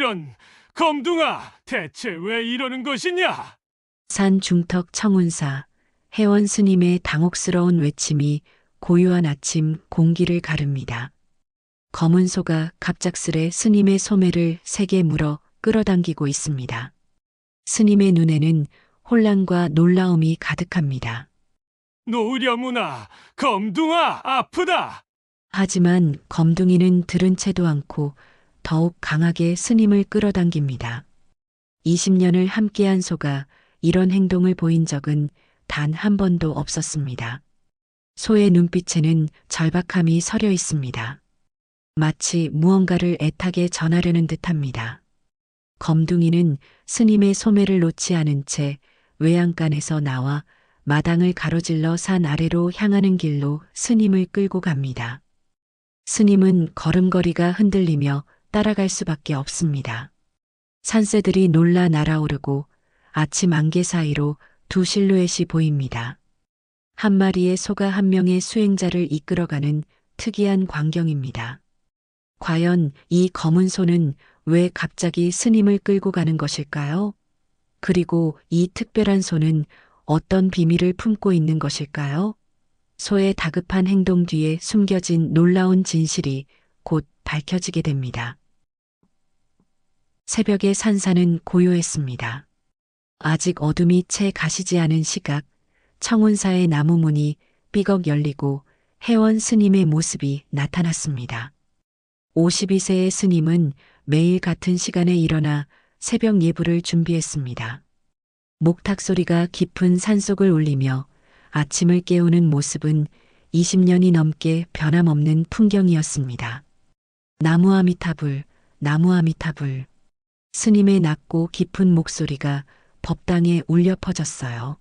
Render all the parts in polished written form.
이런, 검둥아, 대체 왜 이러는 것이냐? 산 중턱 청운사, 회원 스님의 당혹스러운 외침이 고요한 아침 공기를 가릅니다. 검은 소가 갑작스레 스님의 소매를 세게 물어 끌어당기고 있습니다. 스님의 눈에는 혼란과 놀라움이 가득합니다. 노려무나, 검둥아, 아프다! 하지만 검둥이는 들은 채도 않고 더욱 강하게 스님을 끌어당깁니다. 20년을 함께한 소가 이런 행동을 보인 적은 단 한 번도 없었습니다. 소의 눈빛에는 절박함이 서려 있습니다. 마치 무언가를 애타게 전하려는 듯합니다. 검둥이는 스님의 소매를 놓지 않은 채 외양간에서 나와 마당을 가로질러 산 아래로 향하는 길로 스님을 끌고 갑니다. 스님은 걸음걸이가 흔들리며 따라갈 수밖에 없습니다. 산새들이 놀라 날아오르고 아침 안개 사이로 두 실루엣이 보입니다. 한 마리의 소가 한 명의 수행자를 이끌어가는 특이한 광경입니다. 과연 이 검은 소는 왜 갑자기 스님을 끌고 가는 것일까요? 그리고 이 특별한 소는 어떤 비밀을 품고 있는 것일까요? 소의 다급한 행동 뒤에 숨겨진 놀라운 진실이 곧 밝혀지게 됩니다. 새벽의 산사는 고요했습니다. 아직 어둠이 채 가시지 않은 시각, 청운사의 나무 문이 삐걱 열리고 회원 스님의 모습이 나타났습니다. 52세의 스님은 매일 같은 시간에 일어나 새벽 예불을 준비했습니다. 목탁 소리가 깊은 산속을 울리며 아침을 깨우는 모습은 20년이 넘게 변함없는 풍경이었습니다. 나무 아미타불, 나무 아미타불. 스님의 낮고 깊은 목소리가 법당에 울려 퍼졌어요.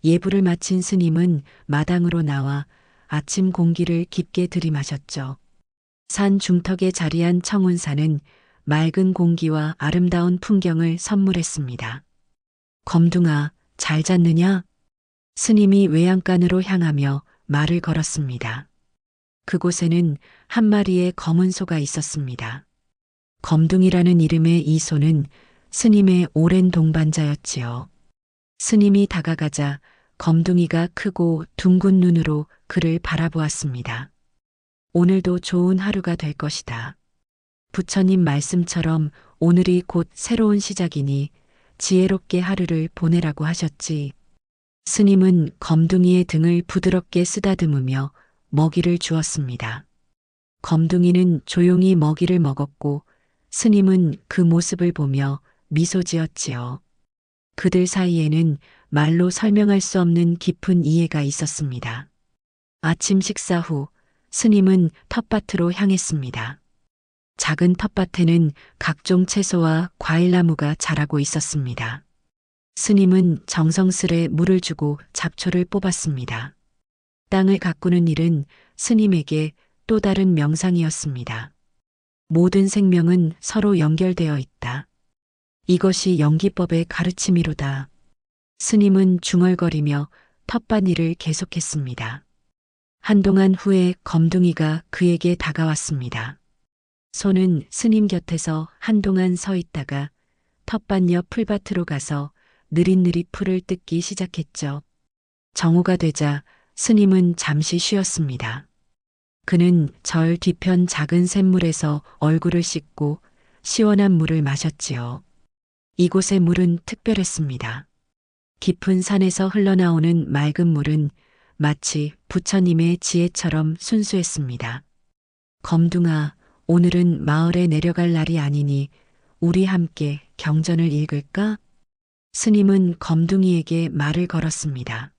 예불을 마친 스님은 마당으로 나와 아침 공기를 깊게 들이마셨죠. 산 중턱에 자리한 청운사는 맑은 공기와 아름다운 풍경을 선물했습니다. 검둥아, 잘 잤느냐? 스님이 외양간으로 향하며 말을 걸었습니다. 그곳에는 한 마리의 검은 소가 있었습니다. 검둥이라는 이름의 이 소는 스님의 오랜 동반자였지요. 스님이 다가가자 검둥이가 크고 둥근 눈으로 그를 바라보았습니다. 오늘도 좋은 하루가 될 것이다. 부처님 말씀처럼 오늘이 곧 새로운 시작이니 지혜롭게 하루를 보내라고 하셨지. 스님은 검둥이의 등을 부드럽게 쓰다듬으며 먹이를 주었습니다. 검둥이는 조용히 먹이를 먹었고 스님은 그 모습을 보며 미소 지었지요. 그들 사이에는 말로 설명할 수 없는 깊은 이해가 있었습니다. 아침 식사 후 스님은 텃밭으로 향했습니다. 작은 텃밭에는 각종 채소와 과일나무가 자라고 있었습니다. 스님은 정성스레 물을 주고 잡초를 뽑았습니다. 땅을 가꾸는 일은 스님에게 또 다른 명상이었습니다. 모든 생명은 서로 연결되어 있다. 이것이 연기법의 가르침이로다. 스님은 중얼거리며 텃밭 일을 계속했습니다. 한동안 후에 검둥이가 그에게 다가왔습니다. 소는 스님 곁에서 한동안 서 있다가 텃밭 옆 풀밭으로 가서 느릿느릿 풀을 뜯기 시작했죠. 정오가 되자 스님은 잠시 쉬었습니다. 그는 절 뒤편 작은 샘물에서 얼굴을 씻고 시원한 물을 마셨지요. 이곳의 물은 특별했습니다. 깊은 산에서 흘러나오는 맑은 물은 마치 부처님의 지혜처럼 순수했습니다. 검둥아, 오늘은 마을에 내려갈 날이 아니니 우리 함께 경전을 읽을까? 스님은 검둥이에게 말을 걸었습니다.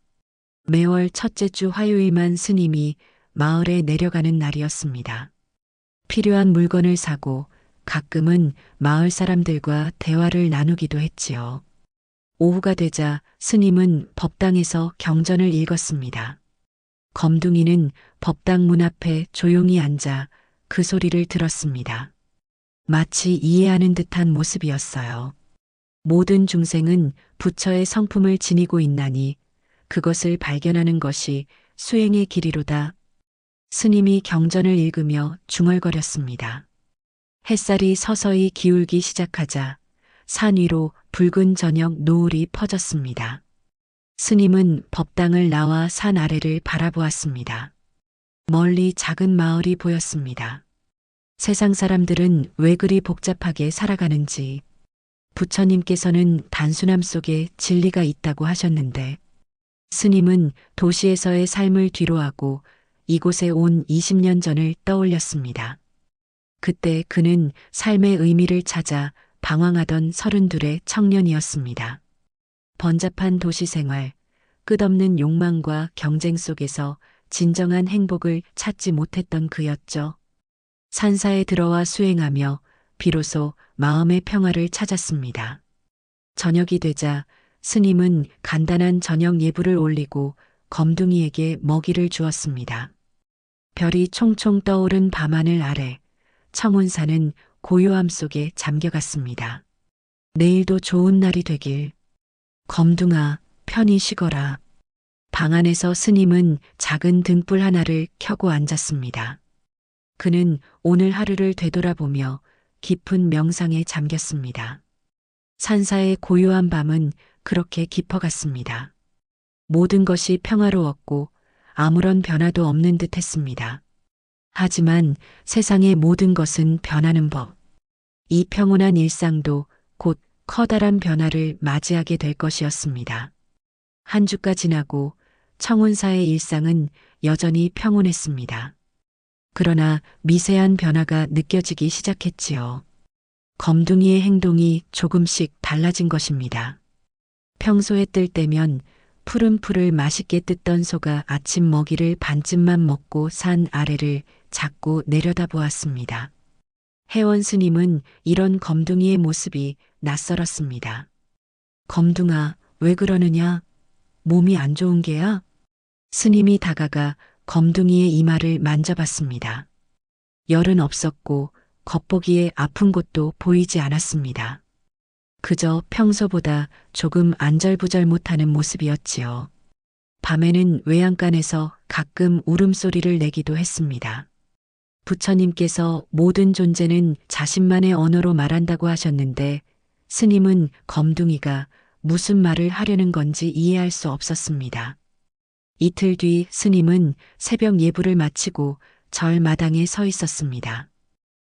매월 첫째 주 화요일만 스님이 마을에 내려가는 날이었습니다. 필요한 물건을 사고 가끔은 마을 사람들과 대화를 나누기도 했지요. 오후가 되자 스님은 법당에서 경전을 읽었습니다. 검둥이는 법당 문 앞에 조용히 앉아 그 소리를 들었습니다. 마치 이해하는 듯한 모습이었어요. 모든 중생은 부처의 성품을 지니고 있나니 그것을 발견하는 것이 수행의 길이로다. 스님이 경전을 읽으며 중얼거렸습니다. 햇살이 서서히 기울기 시작하자 산 위로 붉은 저녁 노을이 퍼졌습니다. 스님은 법당을 나와 산 아래를 바라보았습니다. 멀리 작은 마을이 보였습니다. 세상 사람들은 왜 그리 복잡하게 살아가는지, 부처님께서는 단순함 속에 진리가 있다고 하셨는데, 스님은 도시에서의 삶을 뒤로하고 이곳에 온 20년 전을 떠올렸습니다. 그때 그는 삶의 의미를 찾아 방황하던 32의 청년이었습니다. 번잡한 도시 생활, 끝없는 욕망과 경쟁 속에서 진정한 행복을 찾지 못했던 그였죠. 산사에 들어와 수행하며 비로소 마음의 평화를 찾았습니다. 저녁이 되자 스님은 간단한 저녁 예불을 올리고 검둥이에게 먹이를 주었습니다. 별이 총총 떠오른 밤하늘 아래 청운산은 고요함 속에 잠겨갔습니다. 내일도 좋은 날이 되길. 검둥아, 편히 쉬거라. 방 안에서 스님은 작은 등불 하나를 켜고 앉았습니다. 그는 오늘 하루를 되돌아보며 깊은 명상에 잠겼습니다. 산사의 고요한 밤은 그렇게 깊어갔습니다. 모든 것이 평화로웠고 아무런 변화도 없는 듯 했습니다. 하지만 세상의 모든 것은 변하는 법. 이 평온한 일상도 곧 커다란 변화를 맞이하게 될 것이었습니다. 한 주가 지나고 청운사의 일상은 여전히 평온했습니다. 그러나 미세한 변화가 느껴지기 시작했지요. 검둥이의 행동이 조금씩 달라진 것입니다. 평소에 뜰 때면 푸른 풀을 맛있게 뜯던 소가 아침 먹이를 반쯤만 먹고 산 아래를 자꾸 내려다보았습니다. 혜원 스님은 이런 검둥이의 모습이 낯설었습니다. 검둥아, 왜 그러느냐? 몸이 안 좋은 게야? 스님이 다가가 검둥이의 이마를 만져봤습니다. 열은 없었고 겉보기에 아픈 곳도 보이지 않았습니다. 그저 평소보다 조금 안절부절 못하는 모습이었지요. 밤에는 외양간에서 가끔 울음소리를 내기도 했습니다. 부처님께서 모든 존재는 자신만의 언어로 말한다고 하셨는데 스님은 검둥이가 무슨 말을 하려는 건지 이해할 수 없었습니다. 이틀 뒤 스님은 새벽 예불을 마치고 절 마당에 서 있었습니다.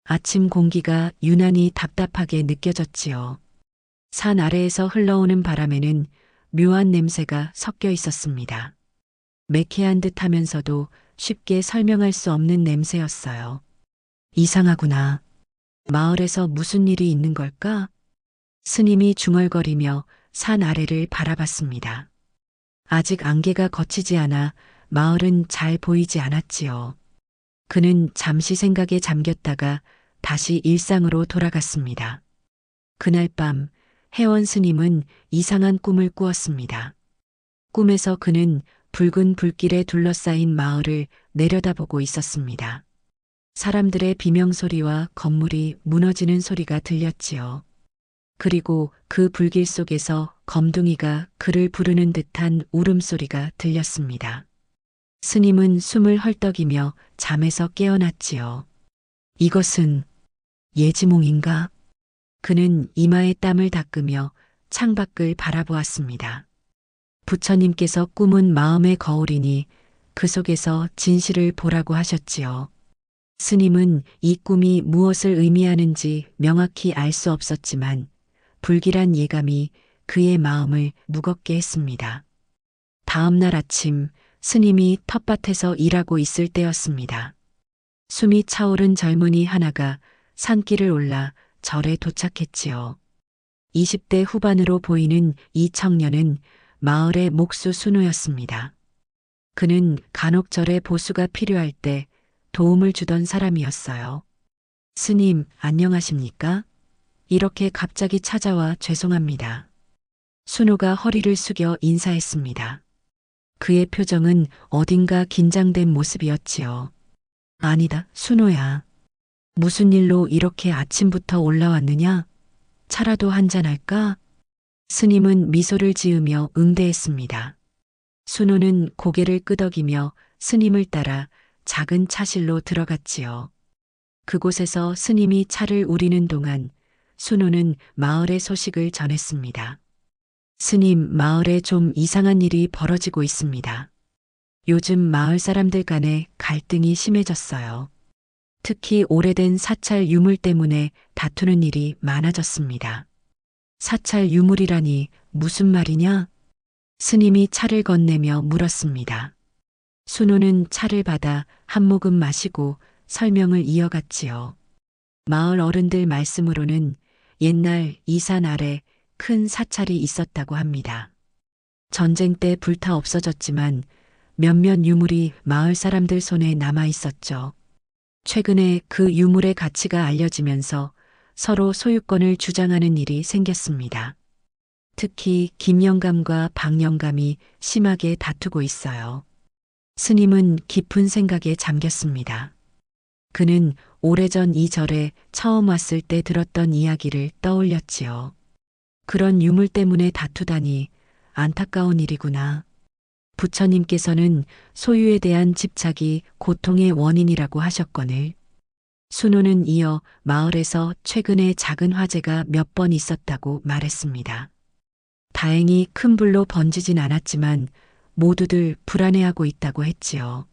아침 공기가 유난히 답답하게 느껴졌지요. 산 아래에서 흘러오는 바람에는 묘한 냄새가 섞여 있었습니다. 매캐한 듯 하면서도 쉽게 설명할 수 없는 냄새였어요. 이상하구나. 마을에서 무슨 일이 있는 걸까? 스님이 중얼거리며 산 아래를 바라봤습니다. 아직 안개가 걷히지 않아 마을은 잘 보이지 않았지요. 그는 잠시 생각에 잠겼다가 다시 일상으로 돌아갔습니다. 그날 밤 혜원 스님은 이상한 꿈을 꾸었습니다. 꿈에서 그는 붉은 불길에 둘러싸인 마을을 내려다보고 있었습니다. 사람들의 비명소리와 건물이 무너지는 소리가 들렸지요. 그리고 그 불길 속에서 검둥이가 그를 부르는 듯한 울음소리가 들렸습니다. 스님은 숨을 헐떡이며 잠에서 깨어났지요. 이것은 예지몽인가? 그는 이마에 땀을 닦으며 창밖을 바라보았습니다. 부처님께서 꿈은 마음의 거울이니 그 속에서 진실을 보라고 하셨지요. 스님은 이 꿈이 무엇을 의미하는지 명확히 알 수 없었지만 불길한 예감이 그의 마음을 무겁게 했습니다. 다음 날 아침 스님이 텃밭에서 일하고 있을 때였습니다. 숨이 차오른 젊은이 하나가 산길을 올라 절에 도착했지요. 20대 후반으로 보이는 이 청년은 마을의 목수 순우였습니다. 그는 간혹 절에 보수가 필요할 때 도움을 주던 사람이었어요. 스님, 안녕하십니까? 이렇게 갑자기 찾아와 죄송합니다. 순우가 허리를 숙여 인사했습니다. 그의 표정은 어딘가 긴장된 모습이었지요. 아니다, 순우야. 무슨 일로 이렇게 아침부터 올라왔느냐? 차라도 한잔할까? 스님은 미소를 지으며 응대했습니다. 순우는 고개를 끄덕이며 스님을 따라 작은 차실로 들어갔지요. 그곳에서 스님이 차를 우리는 동안 순호는 마을의 소식을 전했습니다. 스님, 마을에 좀 이상한 일이 벌어지고 있습니다. 요즘 마을 사람들 간에 갈등이 심해졌어요. 특히 오래된 사찰 유물 때문에 다투는 일이 많아졌습니다. 사찰 유물이라니 무슨 말이냐? 스님이 차를 건네며 물었습니다. 순호는 차를 받아 한 모금 마시고 설명을 이어갔지요. 마을 어른들 말씀으로는 옛날 이 산 아래 큰 사찰이 있었다고 합니다. 전쟁 때 불타 없어졌지만 몇몇 유물이 마을 사람들 손에 남아 있었죠. 최근에 그 유물의 가치가 알려지면서 서로 소유권을 주장하는 일이 생겼습니다. 특히 김영감과 박영감이 심하게 다투고 있어요. 스님은 깊은 생각에 잠겼습니다. 그는 오래전 이 절에 처음 왔을 때 들었던 이야기를 떠올렸지요. 그런 유물 때문에 다투다니 안타까운 일이구나. 부처님께서는 소유에 대한 집착이 고통의 원인이라고 하셨거늘. 순호는 이어 마을에서 최근에 작은 화재가 몇 번 있었다고 말했습니다. 다행히 큰 불로 번지진 않았지만 모두들 불안해하고 있다고 했지요.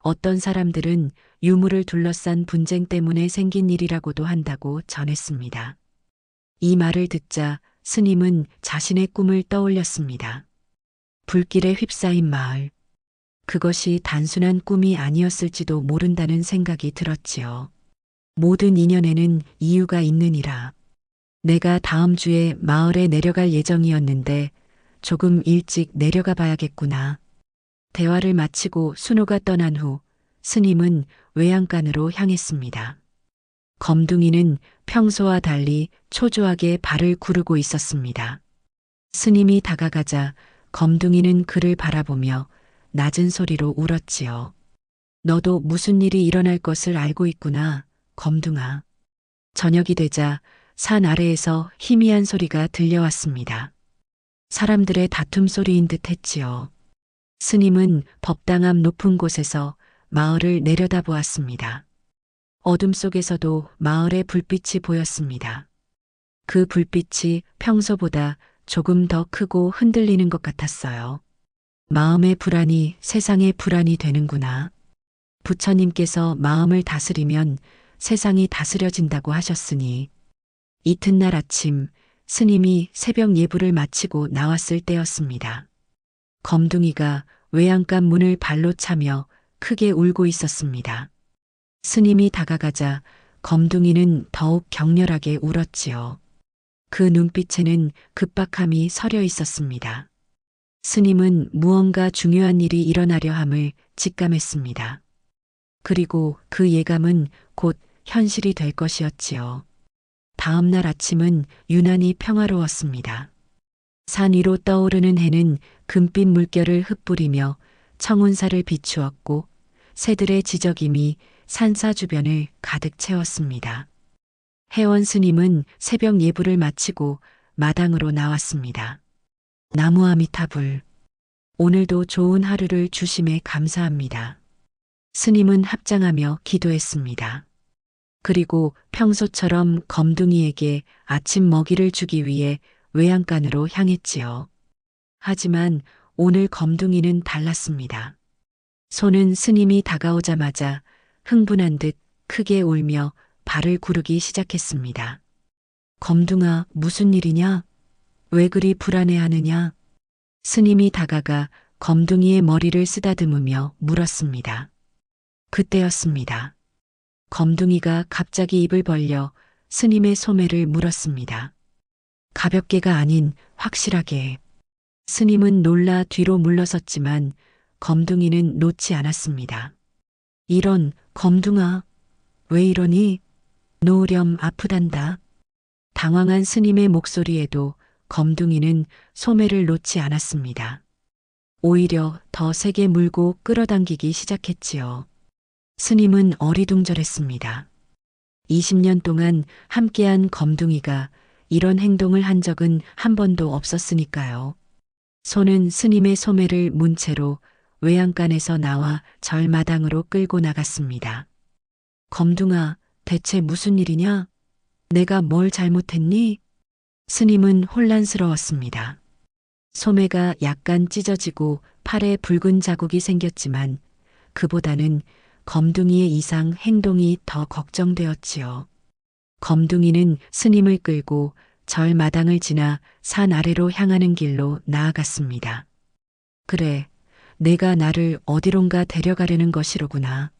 어떤 사람들은 유물을 둘러싼 분쟁 때문에 생긴 일이라고도 한다고 전했습니다. 이 말을 듣자 스님은 자신의 꿈을 떠올렸습니다. 불길에 휩싸인 마을. 그것이 단순한 꿈이 아니었을지도 모른다는 생각이 들었지요. 모든 인연에는 이유가 있느니라. 내가 다음 주에 마을에 내려갈 예정이었는데 조금 일찍 내려가 봐야겠구나. 대화를 마치고 순호가 떠난 후 스님은 외양간으로 향했습니다. 검둥이는 평소와 달리 초조하게 발을 구르고 있었습니다. 스님이 다가가자 검둥이는 그를 바라보며 낮은 소리로 울었지요. 너도 무슨 일이 일어날 것을 알고 있구나, 검둥아. 저녁이 되자 산 아래에서 희미한 소리가 들려왔습니다. 사람들의 다툼 소리인 듯 했지요. 스님은 법당 앞 높은 곳에서 마을을 내려다보았습니다. 어둠 속에서도 마을의 불빛이 보였습니다. 그 불빛이 평소보다 조금 더 크고 흔들리는 것 같았어요. 마음의 불안이 세상의 불안이 되는구나. 부처님께서 마음을 다스리면 세상이 다스려진다고 하셨으니 이튿날 아침 스님이 새벽 예불을 마치고 나왔을 때였습니다. 검둥이가 외양간 문을 발로 차며 크게 울고 있었습니다. 스님이 다가가자 검둥이는 더욱 격렬하게 울었지요. 그 눈빛에는 급박함이 서려 있었습니다. 스님은 무언가 중요한 일이 일어나려 함을 직감했습니다. 그리고 그 예감은 곧 현실이 될 것이었지요. 다음 날 아침은 유난히 평화로웠습니다. 산 위로 떠오르는 해는 금빛 물결을 흩뿌리며 청운사를 비추었고 새들의 지저김이 산사 주변을 가득 채웠습니다. 회원 스님은 새벽 예불을 마치고 마당으로 나왔습니다. 나무 아미타불. 오늘도 좋은 하루를 주심에 감사합니다. 스님은 합장하며 기도했습니다. 그리고 평소처럼 검둥이에게 아침 먹이를 주기 위해 외양간으로 향했지요. 하지만 오늘 검둥이는 달랐습니다. 소는 스님이 다가오자마자 흥분한 듯 크게 울며 발을 구르기 시작했습니다. 검둥아, 무슨 일이냐? 왜 그리 불안해하느냐? 스님이 다가가 검둥이의 머리를 쓰다듬으며 물었습니다. 그때였습니다. 검둥이가 갑자기 입을 벌려 스님의 소매를 물었습니다. 가볍게가 아닌 확실하게. 스님은 놀라 뒤로 물러섰지만 검둥이는 놓지 않았습니다. 이런, 검둥아, 왜 이러니? 놓으렴 아프단다. 당황한 스님의 목소리에도 검둥이는 소매를 놓지 않았습니다. 오히려 더 세게 물고 끌어당기기 시작했지요. 스님은 어리둥절했습니다. 20년 동안 함께한 검둥이가 이런 행동을 한 적은 한 번도 없었으니까요. 소는 스님의 소매를 문 채로 외양간에서 나와 절마당으로 끌고 나갔습니다. 검둥아, 대체 무슨 일이냐? 내가 뭘 잘못했니? 스님은 혼란스러웠습니다. 소매가 약간 찢어지고 팔에 붉은 자국이 생겼지만 그보다는 검둥이의 이상 행동이 더 걱정되었지요. 검둥이는 스님을 끌고 절 마당을 지나 산 아래로 향하는 길로 나아갔습니다. 그래, 내가 나를 어디론가 데려가려는 것이로구나.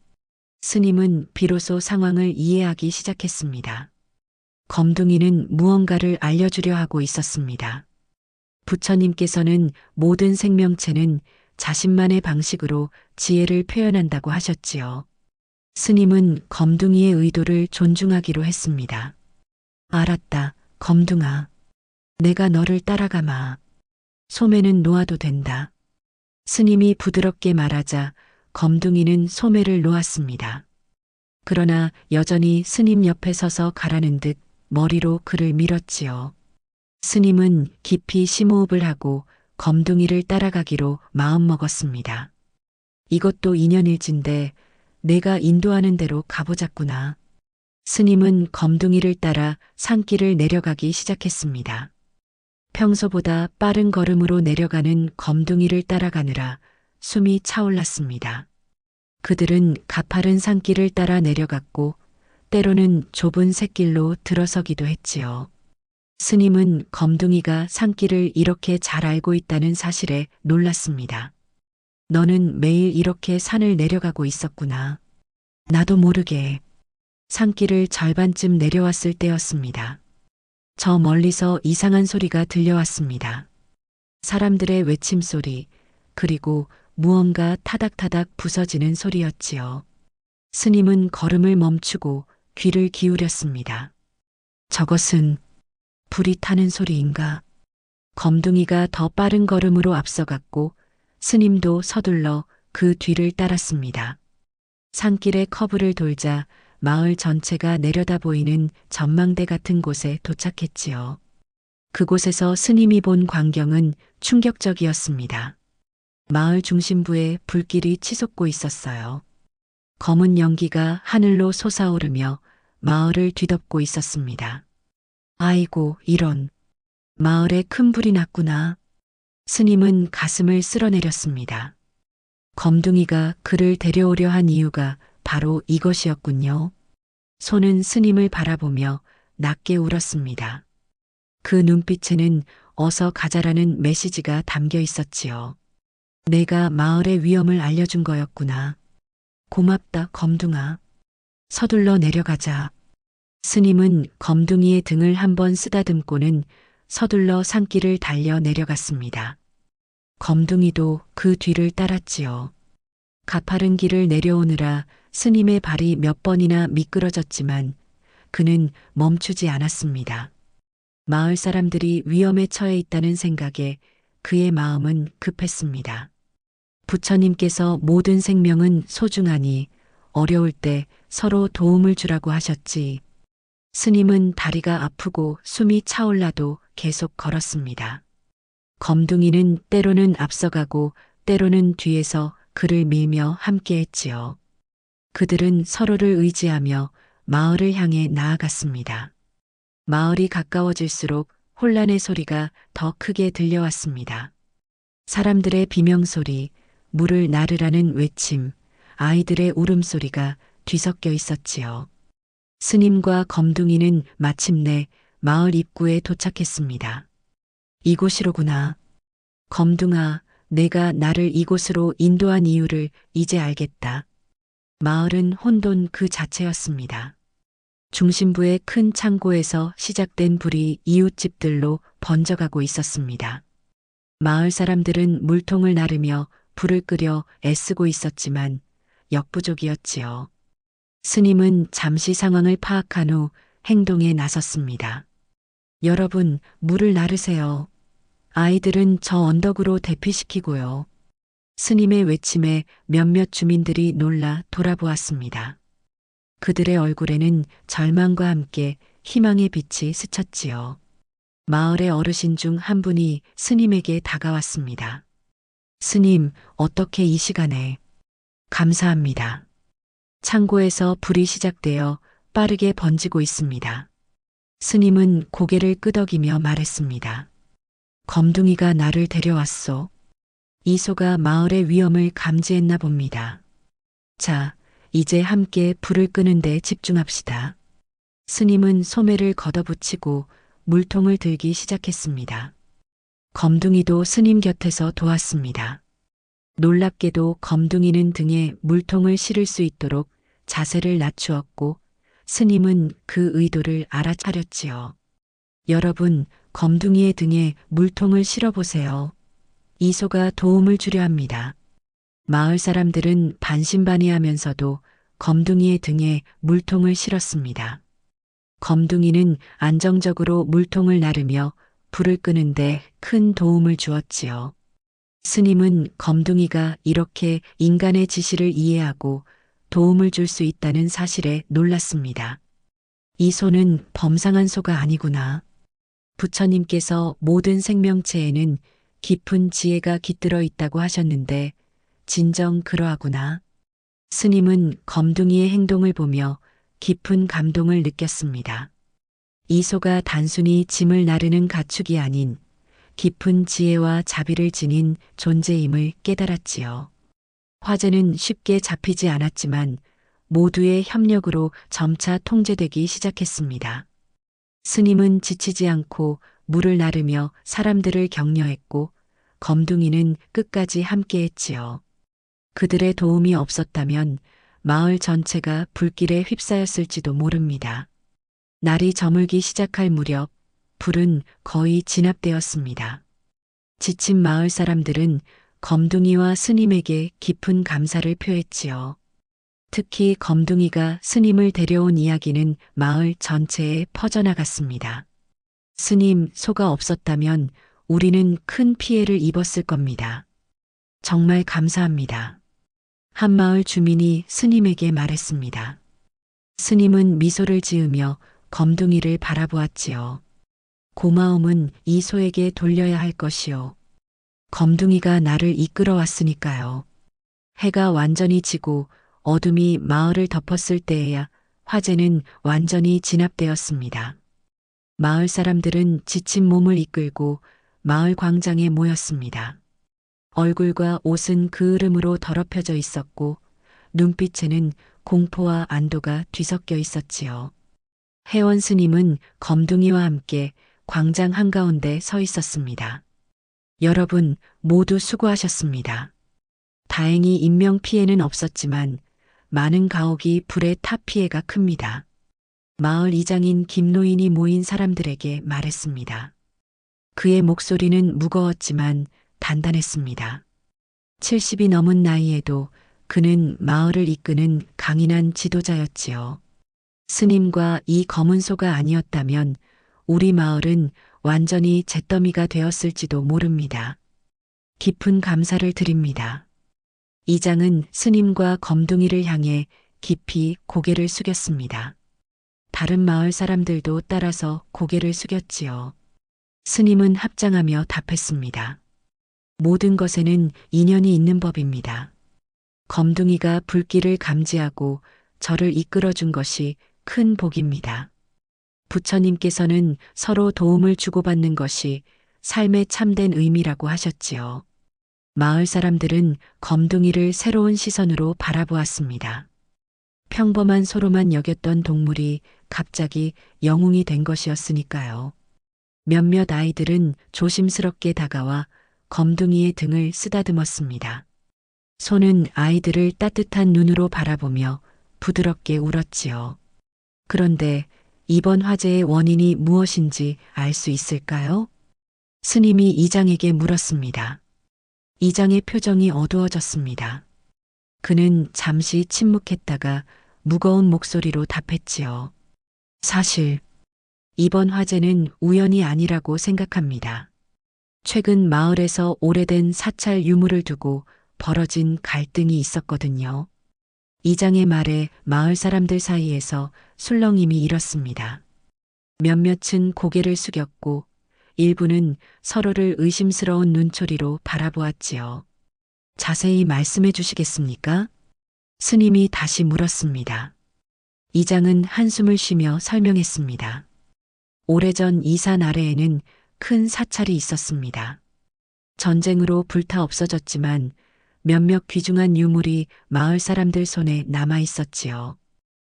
스님은 비로소 상황을 이해하기 시작했습니다. 검둥이는 무언가를 알려주려 하고 있었습니다. 부처님께서는 모든 생명체는 자신만의 방식으로 지혜를 표현한다고 하셨지요. 스님은 검둥이의 의도를 존중하기로 했습니다. 알았다, 검둥아. 내가 너를 따라가마. 소매는 놓아도 된다. 스님이 부드럽게 말하자 검둥이는 소매를 놓았습니다. 그러나 여전히 스님 옆에 서서 가라는 듯 머리로 그를 밀었지요. 스님은 깊이 심호흡을 하고 검둥이를 따라가기로 마음먹었습니다. 이것도 인연일진데 내가 인도하는 대로 가보자꾸나. 스님은 검둥이를 따라 산길을 내려가기 시작했습니다. 평소보다 빠른 걸음으로 내려가는 검둥이를 따라가느라 숨이 차올랐습니다. 그들은 가파른 산길을 따라 내려갔고 때로는 좁은 샛길로 들어서기도 했지요. 스님은 검둥이가 산길을 이렇게 잘 알고 있다는 사실에 놀랐습니다. 너는 매일 이렇게 산을 내려가고 있었구나. 나도 모르게. 산길을 절반쯤 내려왔을 때였습니다. 저 멀리서 이상한 소리가 들려왔습니다. 사람들의 외침소리, 그리고 무언가 타닥타닥 부서지는 소리였지요. 스님은 걸음을 멈추고 귀를 기울였습니다. 저것은 불이 타는 소리인가? 검둥이가 더 빠른 걸음으로 앞서갔고 스님도 서둘러 그 뒤를 따랐습니다. 산길의 커브를 돌자 마을 전체가 내려다 보이는 전망대 같은 곳에 도착했지요. 그곳에서 스님이 본 광경은 충격적이었습니다. 마을 중심부에 불길이 치솟고 있었어요. 검은 연기가 하늘로 솟아오르며 마을을 뒤덮고 있었습니다. 아이고, 이런. 마을에 큰 불이 났구나. 스님은 가슴을 쓸어내렸습니다. 검둥이가 그를 데려오려 한 이유가 바로 이것이었군요. 소는 스님을 바라보며 낮게 울었습니다. 그 눈빛에는 어서 가자라는 메시지가 담겨 있었지요. 내가 마을의 위험을 알려준 거였구나. 고맙다, 검둥아. 서둘러 내려가자. 스님은 검둥이의 등을 한번 쓰다듬고는 서둘러 산길을 달려 내려갔습니다. 검둥이도 그 뒤를 따랐지요. 가파른 길을 내려오느라 스님의 발이 몇 번이나 미끄러졌지만 그는 멈추지 않았습니다. 마을 사람들이 위험에 처해 있다는 생각에 그의 마음은 급했습니다. 부처님께서 모든 생명은 소중하니 어려울 때 서로 도움을 주라고 하셨지. 스님은 다리가 아프고 숨이 차올라도 계속 걸었습니다. 검둥이는 때로는 앞서가고 때로는 뒤에서 그를 밀며 함께했지요. 그들은 서로를 의지하며 마을을 향해 나아갔습니다. 마을이 가까워질수록 혼란의 소리가 더 크게 들려왔습니다. 사람들의 비명소리, 물을 나르라는 외침, 아이들의 울음소리가 뒤섞여 있었지요. 스님과 검둥이는 마침내 마을 입구에 도착했습니다. 이곳이로구나. 검둥아, 내가 나를 이곳으로 인도한 이유를 이제 알겠다. 마을은 혼돈 그 자체였습니다. 중심부의 큰 창고에서 시작된 불이 이웃집들로 번져가고 있었습니다. 마을 사람들은 물통을 나르며 불을 끄려 애쓰고 있었지만 역부족이었지요. 스님은 잠시 상황을 파악한 후 행동에 나섰습니다. 여러분, 물을 나르세요. 아이들은 저 언덕으로 대피시키고요. 스님의 외침에 몇몇 주민들이 놀라 돌아보았습니다. 그들의 얼굴에는 절망과 함께 희망의 빛이 스쳤지요. 마을의 어르신 중 한 분이 스님에게 다가왔습니다. 스님, 어떻게 이 시간에? 감사합니다. 창고에서 불이 시작되어 빠르게 번지고 있습니다. 스님은 고개를 끄덕이며 말했습니다. 검둥이가 나를 데려왔소. 이소가 마을의 위험을 감지했나 봅니다. 자, 이제 함께 불을 끄는 데 집중합시다. 스님은 소매를 걷어붙이고 물통을 들기 시작했습니다. 검둥이도 스님 곁에서 도왔습니다. 놀랍게도 검둥이는 등에 물통을 실을 수 있도록 자세를 낮추었고 스님은 그 의도를 알아차렸지요. 여러분, 검둥이의 등에 물통을 실어보세요. 이소가 도움을 주려 합니다. 마을 사람들은 반신반의하면서도 검둥이의 등에 물통을 실었습니다. 검둥이는 안정적으로 물통을 나르며 불을 끄는데 큰 도움을 주었지요. 스님은 검둥이가 이렇게 인간의 지시를 이해하고 도움을 줄 수 있다는 사실에 놀랐습니다. 이 소는 범상한 소가 아니구나. 부처님께서 모든 생명체에는 깊은 지혜가 깃들어 있다고 하셨는데 진정 그러하구나. 스님은 검둥이의 행동을 보며 깊은 감동을 느꼈습니다. 이 소가 단순히 짐을 나르는 가축이 아닌 깊은 지혜와 자비를 지닌 존재임을 깨달았지요. 화재는 쉽게 잡히지 않았지만 모두의 협력으로 점차 통제되기 시작했습니다. 스님은 지치지 않고 물을 나르며 사람들을 격려했고 검둥이는 끝까지 함께했지요. 그들의 도움이 없었다면 마을 전체가 불길에 휩싸였을지도 모릅니다. 날이 저물기 시작할 무렵 불은 거의 진압되었습니다. 지친 마을 사람들은 검둥이와 스님에게 깊은 감사를 표했지요. 특히 검둥이가 스님을 데려온 이야기는 마을 전체에 퍼져나갔습니다. 스님, 소가 없었다면 우리는 큰 피해를 입었을 겁니다. 정말 감사합니다. 한 마을 주민이 스님에게 말했습니다. 스님은 미소를 지으며 검둥이를 바라보았지요. 고마움은 이 소에게 돌려야 할 것이요. 검둥이가 나를 이끌어 왔으니까요. 해가 완전히 지고 어둠이 마을을 덮었을 때에야 화재는 완전히 진압되었습니다. 마을 사람들은 지친 몸을 이끌고 마을 광장에 모였습니다. 얼굴과 옷은 그을음으로 더럽혀져 있었고 눈빛에는 공포와 안도가 뒤섞여 있었지요. 회원 스님은 검둥이와 함께 광장 한가운데 서 있었습니다. 여러분 모두 수고하셨습니다. 다행히 인명 피해는 없었지만 많은 가옥이 불에 타 피해가 큽니다. 마을 이장인 김노인이 모인 사람들에게 말했습니다. 그의 목소리는 무거웠지만 단단했습니다. 70이 넘은 나이에도 그는 마을을 이끄는 강인한 지도자였지요. 스님과 이 검은 소가 아니었다면 우리 마을은 완전히 잿더미가 되었을지도 모릅니다. 깊은 감사를 드립니다. 이장은 스님과 검둥이를 향해 깊이 고개를 숙였습니다. 다른 마을 사람들도 따라서 고개를 숙였지요. 스님은 합장하며 답했습니다. 모든 것에는 인연이 있는 법입니다. 검둥이가 불길을 감지하고 저를 이끌어준 것이 큰 복입니다. 부처님께서는 서로 도움을 주고받는 것이 삶의 참된 의미라고 하셨지요. 마을 사람들은 검둥이를 새로운 시선으로 바라보았습니다. 평범한 소로만 여겼던 동물이 갑자기 영웅이 된 것이었으니까요. 몇몇 아이들은 조심스럽게 다가와 검둥이의 등을 쓰다듬었습니다. 소는 아이들을 따뜻한 눈으로 바라보며 부드럽게 울었지요. 그런데 이번 화재의 원인이 무엇인지 알 수 있을까요? 스님이 이장에게 물었습니다. 이장의 표정이 어두워졌습니다. 그는 잠시 침묵했다가 무거운 목소리로 답했지요. 사실 이번 화재는 우연이 아니라고 생각합니다. 최근 마을에서 오래된 사찰 유물을 두고 벌어진 갈등이 있었거든요. 이장의 말에 마을 사람들 사이에서 술렁임이 일었습니다. 몇몇은 고개를 숙였고 일부는 서로를 의심스러운 눈초리로 바라보았지요. 자세히 말씀해 주시겠습니까? 스님이 다시 물었습니다. 이장은 한숨을 쉬며 설명했습니다. 오래전 이 산 아래에는 큰 사찰이 있었습니다. 전쟁으로 불타 없어졌지만 몇몇 귀중한 유물이 마을 사람들 손에 남아 있었지요.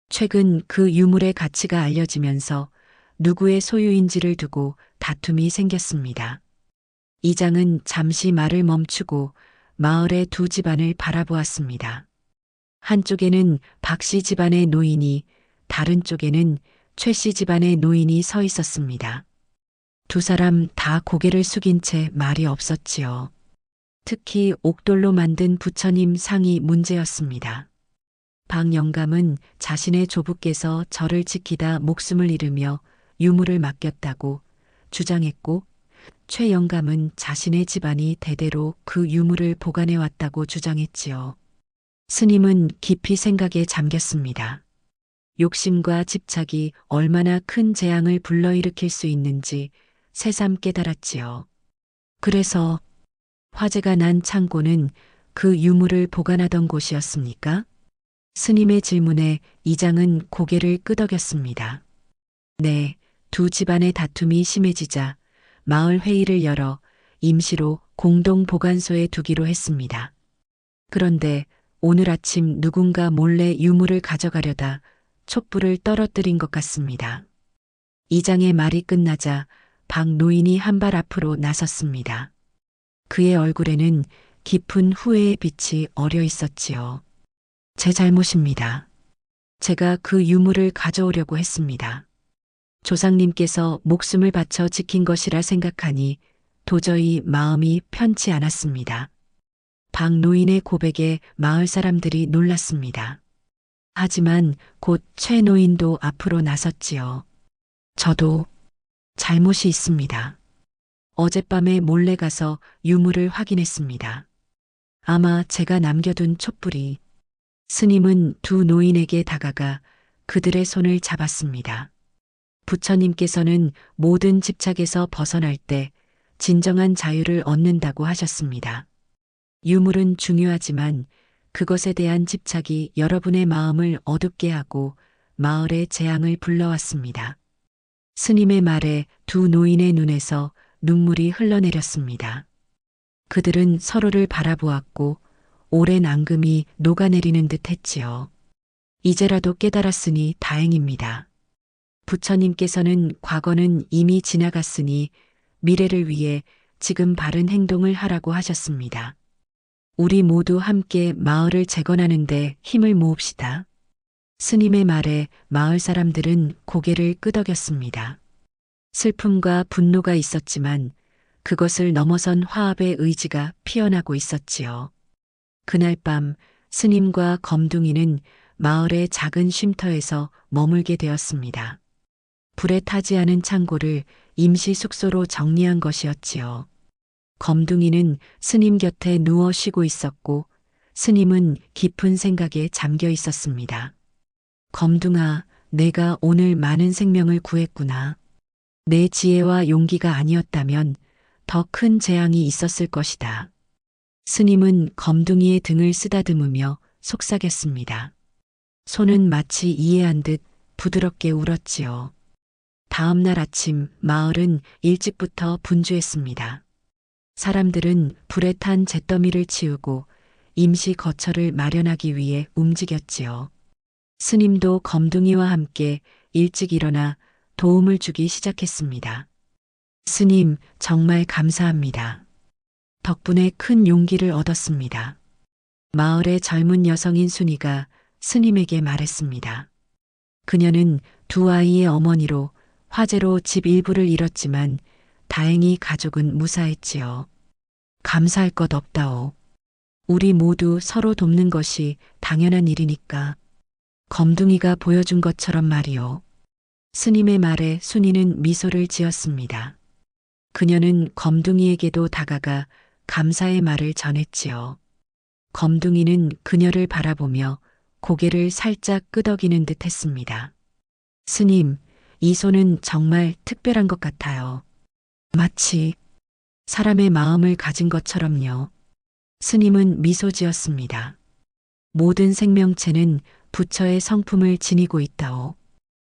최근 그 유물의 가치가 알려지면서 누구의 소유인지를 두고 다툼이 생겼습니다. 이장은 잠시 말을 멈추고 마을의 두 집안을 바라보았습니다. 한쪽에는 박씨 집안의 노인이, 다른 쪽에는 최씨 집안의 노인이 서 있었습니다. 두 사람 다 고개를 숙인 채 말이 없었지요. 특히 옥돌로 만든 부처님 상이 문제였습니다. 박 영감은 자신의 조부께서 절을 지키다 목숨을 잃으며 유물을 맡겼다고 주장했고, 최 영감은 자신의 집안이 대대로 그 유물을 보관해 왔다고 주장했지요. 스님은 깊이 생각에 잠겼습니다. 욕심과 집착이 얼마나 큰 재앙을 불러일으킬 수 있는지 새삼 깨달았지요. 그래서 화재가 난 창고는 그 유물을 보관하던 곳이었습니까? 스님의 질문에 이장은 고개를 끄덕였습니다. 네, 두 집안의 다툼이 심해지자 마을 회의를 열어 임시로 공동 보관소에 두기로 했습니다. 그런데 오늘 아침 누군가 몰래 유물을 가져가려다 촛불을 떨어뜨린 것 같습니다. 이장의 말이 끝나자 박 노인이 한 발 앞으로 나섰습니다. 그의 얼굴에는 깊은 후회의 빛이 어려 있었지요. 제 잘못입니다. 제가 그 유물을 가져오려고 했습니다. 조상님께서 목숨을 바쳐 지킨 것이라 생각하니 도저히 마음이 편치 않았습니다. 박 노인의 고백에 마을 사람들이 놀랐습니다. 하지만 곧 최 노인도 앞으로 나섰지요. 저도 잘못이 있습니다. 어젯밤에 몰래 가서 유물을 확인했습니다. 아마 제가 남겨둔 촛불이. 스님은 두 노인에게 다가가 그들의 손을 잡았습니다. 부처님께서는 모든 집착에서 벗어날 때 진정한 자유를 얻는다고 하셨습니다. 유물은 중요하지만 그것에 대한 집착이 여러분의 마음을 어둡게 하고 마을에 재앙을 불러왔습니다. 스님의 말에 두 노인의 눈에서 눈물이 흘러내렸습니다. 그들은 서로를 바라보았고 오랜 앙금이 녹아내리는 듯 했지요. 이제라도 깨달았으니 다행입니다. 부처님께서는 과거는 이미 지나갔으니 미래를 위해 지금 바른 행동을 하라고 하셨습니다. 우리 모두 함께 마을을 재건하는데 힘을 모읍시다. 스님의 말에 마을 사람들은 고개를 끄덕였습니다. 슬픔과 분노가 있었지만 그것을 넘어선 화합의 의지가 피어나고 있었지요. 그날 밤 스님과 검둥이는 마을의 작은 쉼터에서 머물게 되었습니다. 불에 타지 않은 창고를 임시 숙소로 정리한 것이었지요. 검둥이는 스님 곁에 누워 쉬고 있었고 스님은 깊은 생각에 잠겨 있었습니다. 검둥아, 내가 오늘 많은 생명을 구했구나. 내 지혜와 용기가 아니었다면 더 큰 재앙이 있었을 것이다. 스님은 검둥이의 등을 쓰다듬으며 속삭였습니다. 손은 마치 이해한 듯 부드럽게 울었지요. 다음 날 아침 마을은 일찍부터 분주했습니다. 사람들은 불에 탄 잿더미를 치우고 임시 거처를 마련하기 위해 움직였지요. 스님도 검둥이와 함께 일찍 일어나 도움을 주기 시작했습니다. 스님, 정말 감사합니다. 덕분에 큰 용기를 얻었습니다. 마을의 젊은 여성인 순이가 스님에게 말했습니다. 그녀는 두 아이의 어머니로 화재로 집 일부를 잃었지만 다행히 가족은 무사했지요. 감사할 것 없다오. 우리 모두 서로 돕는 것이 당연한 일이니까. 검둥이가 보여준 것처럼 말이오. 스님의 말에 순이는 미소를 지었습니다. 그녀는 검둥이에게도 다가가 감사의 말을 전했지요. 검둥이는 그녀를 바라보며 고개를 살짝 끄덕이는 듯 했습니다. 스님, 이 손은 정말 특별한 것 같아요. 마치 사람의 마음을 가진 것처럼요. 스님은 미소 지었습니다. 모든 생명체는 부처의 성품을 지니고 있다오.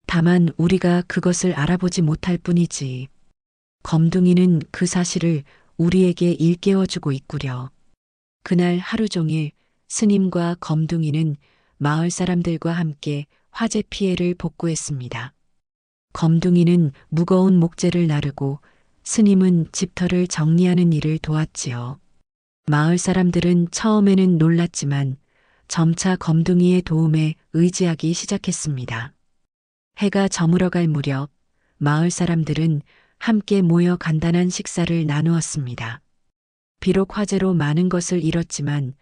다만 우리가 그것을 알아보지 못할 뿐이지. 검둥이는 그 사실을 우리에게 일깨워주고 있구려. 그날 하루 종일 스님과 검둥이는 마을 사람들과 함께 화재 피해를 복구했습니다. 검둥이는 무거운 목재를 나르고 스님은 집터를 정리하는 일을 도왔지요. 마을 사람들은 처음에는 놀랐지만 점차 검둥이의 도움에 의지하기 시작했습니다. 해가 저물어갈 무렵 마을 사람들은 함께 모여 간단한 식사를 나누었습니다. 비록 화재로 많은 것을 잃었지만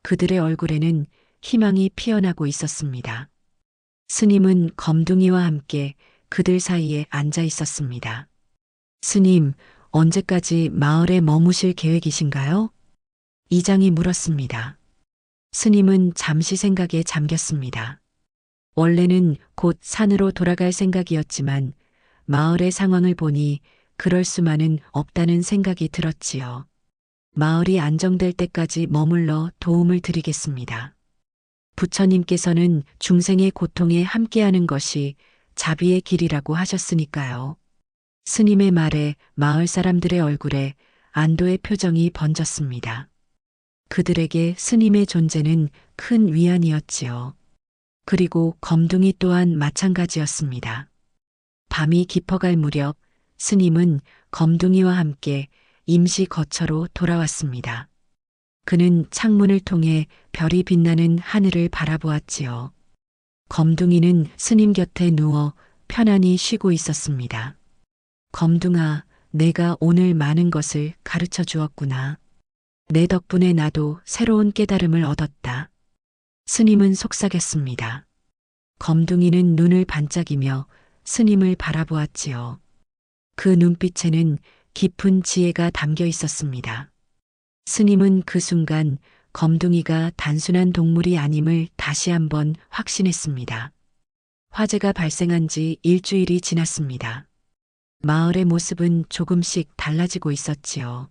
그들의 얼굴에는 희망이 피어나고 있었습니다. 스님은 검둥이와 함께 그들 사이에 앉아 있었습니다. 스님, 언제까지 마을에 머무실 계획이신가요? 이장이 물었습니다. 스님은 잠시 생각에 잠겼습니다. 원래는 곧 산으로 돌아갈 생각이었지만 마을의 상황을 보니 그럴 수만은 없다는 생각이 들었지요. 마을이 안정될 때까지 머물러 도움을 드리겠습니다. 부처님께서는 중생의 고통에 함께하는 것이 자비의 길이라고 하셨으니까요. 스님의 말에 마을 사람들의 얼굴에 안도의 표정이 번졌습니다. 그들에게 스님의 존재는 큰 위안이었지요. 그리고 검둥이 또한 마찬가지였습니다. 밤이 깊어갈 무렵 스님은 검둥이와 함께 임시 거처로 돌아왔습니다. 그는 창문을 통해 별이 빛나는 하늘을 바라보았지요. 검둥이는 스님 곁에 누워 편안히 쉬고 있었습니다. 검둥아, 내가 오늘 많은 것을 가르쳐 주었구나. 내 덕분에 나도 새로운 깨달음을 얻었다. 스님은 속삭였습니다. 검둥이는 눈을 반짝이며 스님을 바라보았지요. 그 눈빛에는 깊은 지혜가 담겨 있었습니다. 스님은 그 순간 검둥이가 단순한 동물이 아님을 다시 한번 확신했습니다. 화재가 발생한 지 일주일이 지났습니다. 마을의 모습은 조금씩 달라지고 있었지요.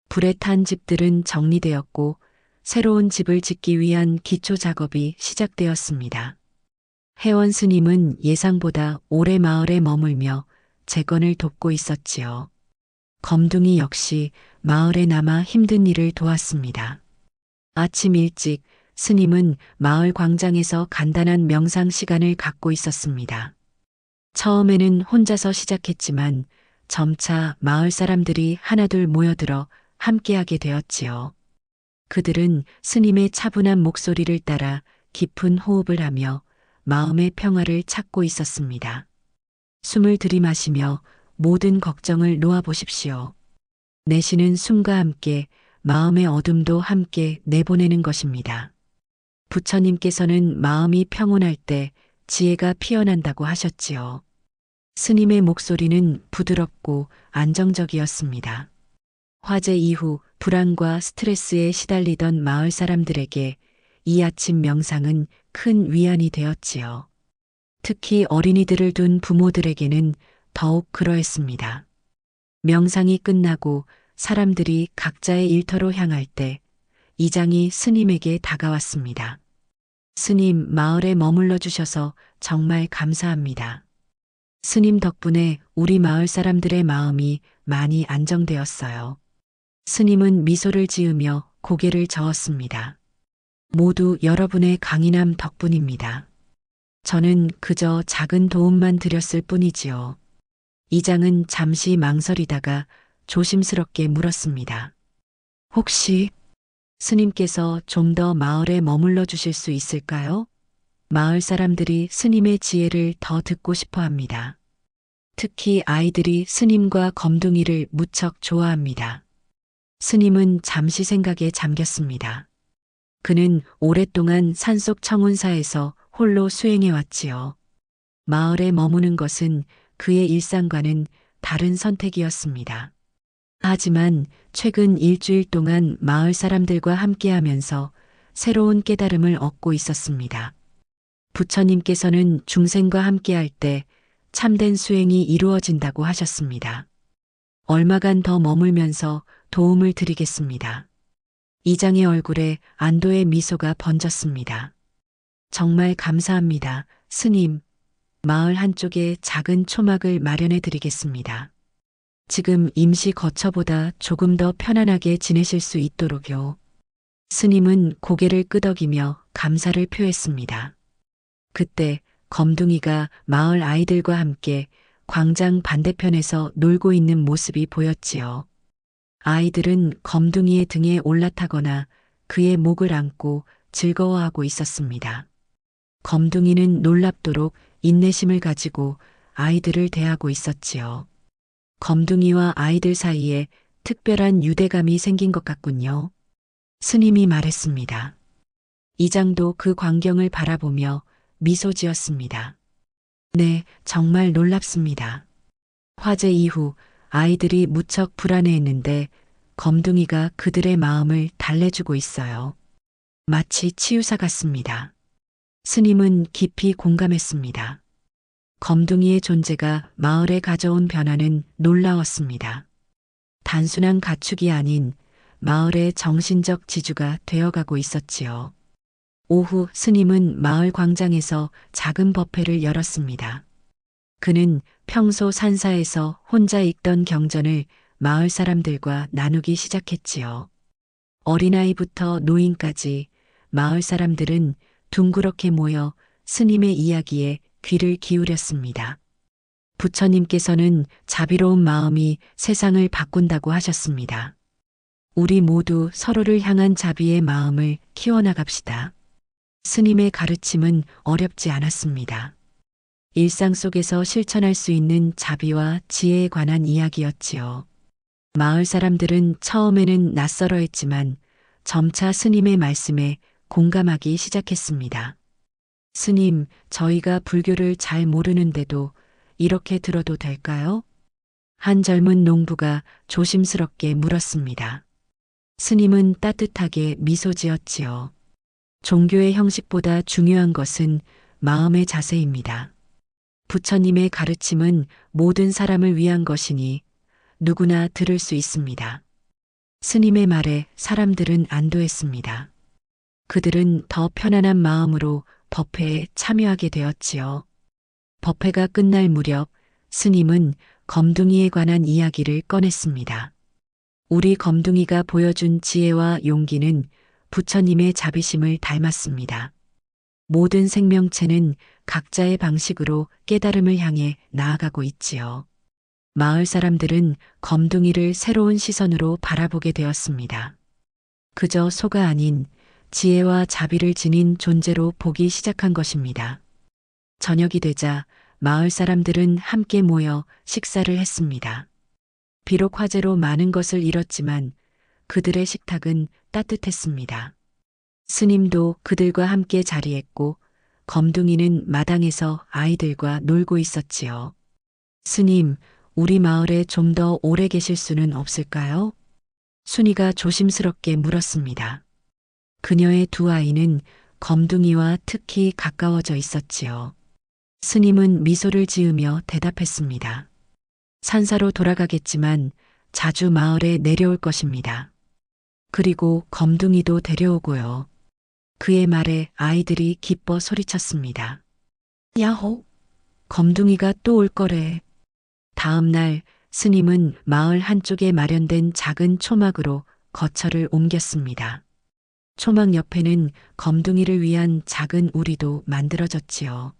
불에 탄 집들은 정리되었고 새로운 집을 짓기 위한 기초 작업이 시작되었습니다. 회원 스님은 예상보다 오래 마을에 머물며 재건을 돕고 있었지요. 검둥이 역시 마을에 남아 힘든 일을 도왔습니다. 아침 일찍 스님은 마을 광장에서 간단한 명상 시간을 갖고 있었습니다. 처음에는 혼자서 시작했지만 점차 마을 사람들이 하나둘 모여들어 함께하게 되었지요. 그들은 스님의 차분한 목소리를 따라 깊은 호흡을 하며 마음의 평화를 찾고 있었습니다. 숨을 들이마시며 모든 걱정을 놓아보십시오. 내쉬는 숨과 함께 마음의 어둠도 함께 내보내는 것입니다. 부처님께서는 마음이 평온할 때 지혜가 피어난다고 하셨지요. 스님의 목소리는 부드럽고 안정적이었습니다. 화재 이후 불안과 스트레스에 시달리던 마을 사람들에게 이 아침 명상은 큰 위안이 되었지요. 특히 어린이들을 둔 부모들에게는 더욱 그러했습니다. 명상이 끝나고 사람들이 각자의 일터로 향할 때 이장이 스님에게 다가왔습니다. 스님, 마을에 머물러 주셔서 정말 감사합니다. 스님 덕분에 우리 마을 사람들의 마음이 많이 안정되었어요. 스님은 미소를 지으며 고개를 저었습니다. 모두 여러분의 강인함 덕분입니다. 저는 그저 작은 도움만 드렸을 뿐이지요. 이장은 잠시 망설이다가 조심스럽게 물었습니다. 혹시 스님께서 좀 더 마을에 머물러 주실 수 있을까요? 마을 사람들이 스님의 지혜를 더 듣고 싶어 합니다. 특히 아이들이 스님과 검둥이를 무척 좋아합니다. 스님은 잠시 생각에 잠겼습니다. 그는 오랫동안 산속 청운사에서 홀로 수행해 왔지요. 마을에 머무는 것은 그의 일상과는 다른 선택이었습니다. 하지만 최근 일주일 동안 마을 사람들과 함께하면서 새로운 깨달음을 얻고 있었습니다. 부처님께서는 중생과 함께할 때 참된 수행이 이루어진다고 하셨습니다. 얼마간 더 머물면서 도움을 드리겠습니다. 이장의 얼굴에 안도의 미소가 번졌습니다. 정말 감사합니다. 스님, 마을 한쪽에 작은 초막을 마련해 드리겠습니다. 지금 임시 거처보다 조금 더 편안하게 지내실 수 있도록요. 스님은 고개를 끄덕이며 감사를 표했습니다. 그때 검둥이가 마을 아이들과 함께 광장 반대편에서 놀고 있는 모습이 보였지요. 아이들은 검둥이의 등에 올라타거나 그의 목을 안고 즐거워하고 있었습니다. 검둥이는 놀랍도록 인내심을 가지고 아이들을 대하고 있었지요. 검둥이와 아이들 사이에 특별한 유대감이 생긴 것 같군요. 스님이 말했습니다. 이장도 그 광경을 바라보며 미소 지었습니다. 네, 정말 놀랍습니다. 화재 이후 아이들이 무척 불안해했는데 검둥이가 그들의 마음을 달래주고 있어요. 마치 치유사 같습니다. 스님은 깊이 공감했습니다. 검둥이의 존재가 마을에 가져온 변화는 놀라웠습니다. 단순한 가축이 아닌 마을의 정신적 지주가 되어가고 있었지요. 오후 스님은 마을 광장에서 작은 법회를 열었습니다. 그는 평소 산사에서 혼자 읽던 경전을 마을 사람들과 나누기 시작했지요. 어린아이부터 노인까지 마을 사람들은 둥그렇게 모여 스님의 이야기에 귀를 기울였습니다. 부처님께서는 자비로운 마음이 세상을 바꾼다고 하셨습니다. 우리 모두 서로를 향한 자비의 마음을 키워나갑시다. 스님의 가르침은 어렵지 않았습니다. 일상 속에서 실천할 수 있는 자비와 지혜에 관한 이야기였지요. 마을 사람들은 처음에는 낯설어 했지만 점차 스님의 말씀에 공감하기 시작했습니다. 스님, 저희가 불교를 잘 모르는데도 이렇게 들어도 될까요? 한 젊은 농부가 조심스럽게 물었습니다. 스님은 따뜻하게 미소 지었지요. 종교의 형식보다 중요한 것은 마음의 자세입니다. 부처님의 가르침은 모든 사람을 위한 것이니 누구나 들을 수 있습니다. 스님의 말에 사람들은 안도했습니다. 그들은 더 편안한 마음으로 법회에 참여하게 되었지요. 법회가 끝날 무렵 스님은 검둥이에 관한 이야기를 꺼냈습니다. 우리 검둥이가 보여준 지혜와 용기는 부처님의 자비심을 닮았습니다. 모든 생명체는 각자의 방식으로 깨달음을 향해 나아가고 있지요. 마을 사람들은 검둥이를 새로운 시선으로 바라보게 되었습니다. 그저 소가 아닌 지혜와 자비를 지닌 존재로 보기 시작한 것입니다. 저녁이 되자 마을 사람들은 함께 모여 식사를 했습니다. 비록 화재로 많은 것을 잃었지만 그들의 식탁은 따뜻했습니다. 스님도 그들과 함께 자리했고 검둥이는 마당에서 아이들과 놀고 있었지요. 스님, 우리 마을에 좀 더 오래 계실 수는 없을까요? 순이가 조심스럽게 물었습니다. 그녀의 두 아이는 검둥이와 특히 가까워져 있었지요. 스님은 미소를 지으며 대답했습니다. 산사로 돌아가겠지만 자주 마을에 내려올 것입니다. 그리고 검둥이도 데려오고요. 그의 말에 아이들이 기뻐 소리쳤습니다. 야호! 검둥이가 또 올 거래. 다음 날 스님은 마을 한쪽에 마련된 작은 초막으로 거처를 옮겼습니다. 초막 옆에는 검둥이를 위한 작은 우리도 만들어졌지요.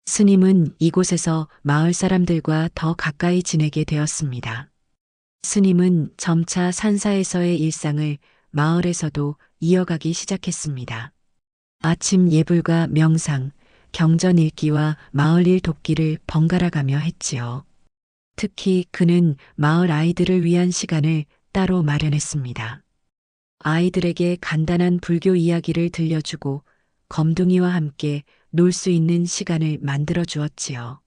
스님은 이곳에서 마을 사람들과 더 가까이 지내게 되었습니다. 스님은 점차 산사에서의 일상을 마을에서도 이어가기 시작했습니다. 아침 예불과 명상, 경전 읽기와 마을 일 돕기를 번갈아가며 했지요. 특히 그는 마을 아이들을 위한 시간을 따로 마련했습니다. 아이들에게 간단한 불교 이야기를 들려주고 검둥이와 함께 놀 수 있는 시간을 만들어 주었지요.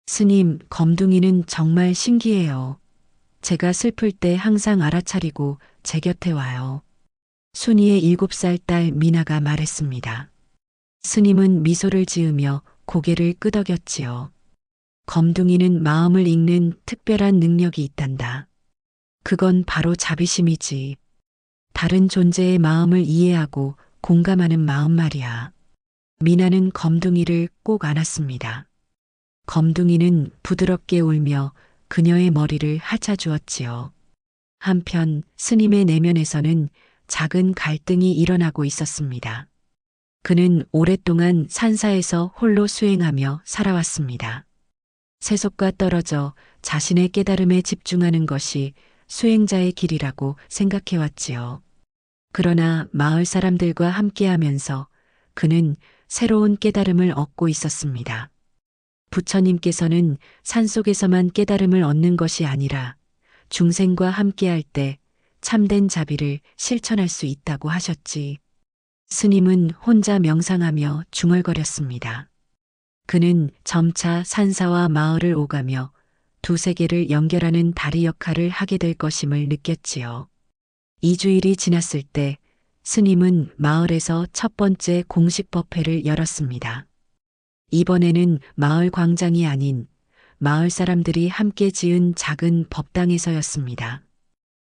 스님, 검둥이는 정말 신기해요. 제가 슬플 때 항상 알아차리고 제 곁에 와요. 순이의 7살 딸 미나가 말했습니다. 스님은 미소를 지으며 고개를 끄덕였지요. 검둥이는 마음을 읽는 특별한 능력이 있단다. 그건 바로 자비심이지. 다른 존재의 마음을 이해하고 공감하는 마음 말이야. 미나는 검둥이를 꼭 안았습니다. 검둥이는 부드럽게 울며 그녀의 머리를 핥아주었지요. 한편 스님의 내면에서는 작은 갈등이 일어나고 있었습니다. 그는 오랫동안 산사에서 홀로 수행하며 살아왔습니다. 세속과 떨어져 자신의 깨달음에 집중하는 것이 수행자의 길이라고 생각해왔지요. 그러나 마을 사람들과 함께하면서 그는 새로운 깨달음을 얻고 있었습니다. 부처님께서는 산속에서만 깨달음을 얻는 것이 아니라 중생과 함께할 때 참된 자비를 실천할 수 있다고 하셨지. 스님은 혼자 명상하며 중얼거렸습니다. 그는 점차 산사와 마을을 오가며 두 세계를 연결하는 다리 역할을 하게 될 것임을 느꼈지요. 2주일이 지났을 때 스님은 마을에서 첫 번째 공식 법회를 열었습니다. 이번에는 마을 광장이 아닌 마을 사람들이 함께 지은 작은 법당에서였습니다.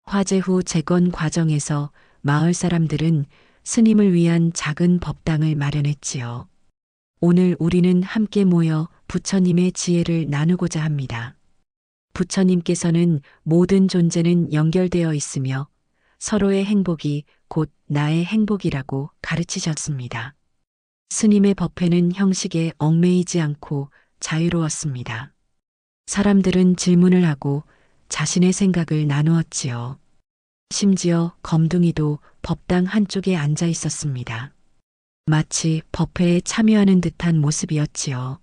화재 후 재건 과정에서 마을 사람들은 스님을 위한 작은 법당을 마련했지요. 오늘 우리는 함께 모여 부처님의 지혜를 나누고자 합니다. 부처님께서는 모든 존재는 연결되어 있으며 서로의 행복이 곧 나의 행복이라고 가르치셨습니다. 스님의 법회는 형식에 얽매이지 않고 자유로웠습니다. 사람들은 질문을 하고 자신의 생각을 나누었지요. 심지어 검둥이도 법당 한쪽에 앉아 있었습니다. 마치 법회에 참여하는 듯한 모습이었지요.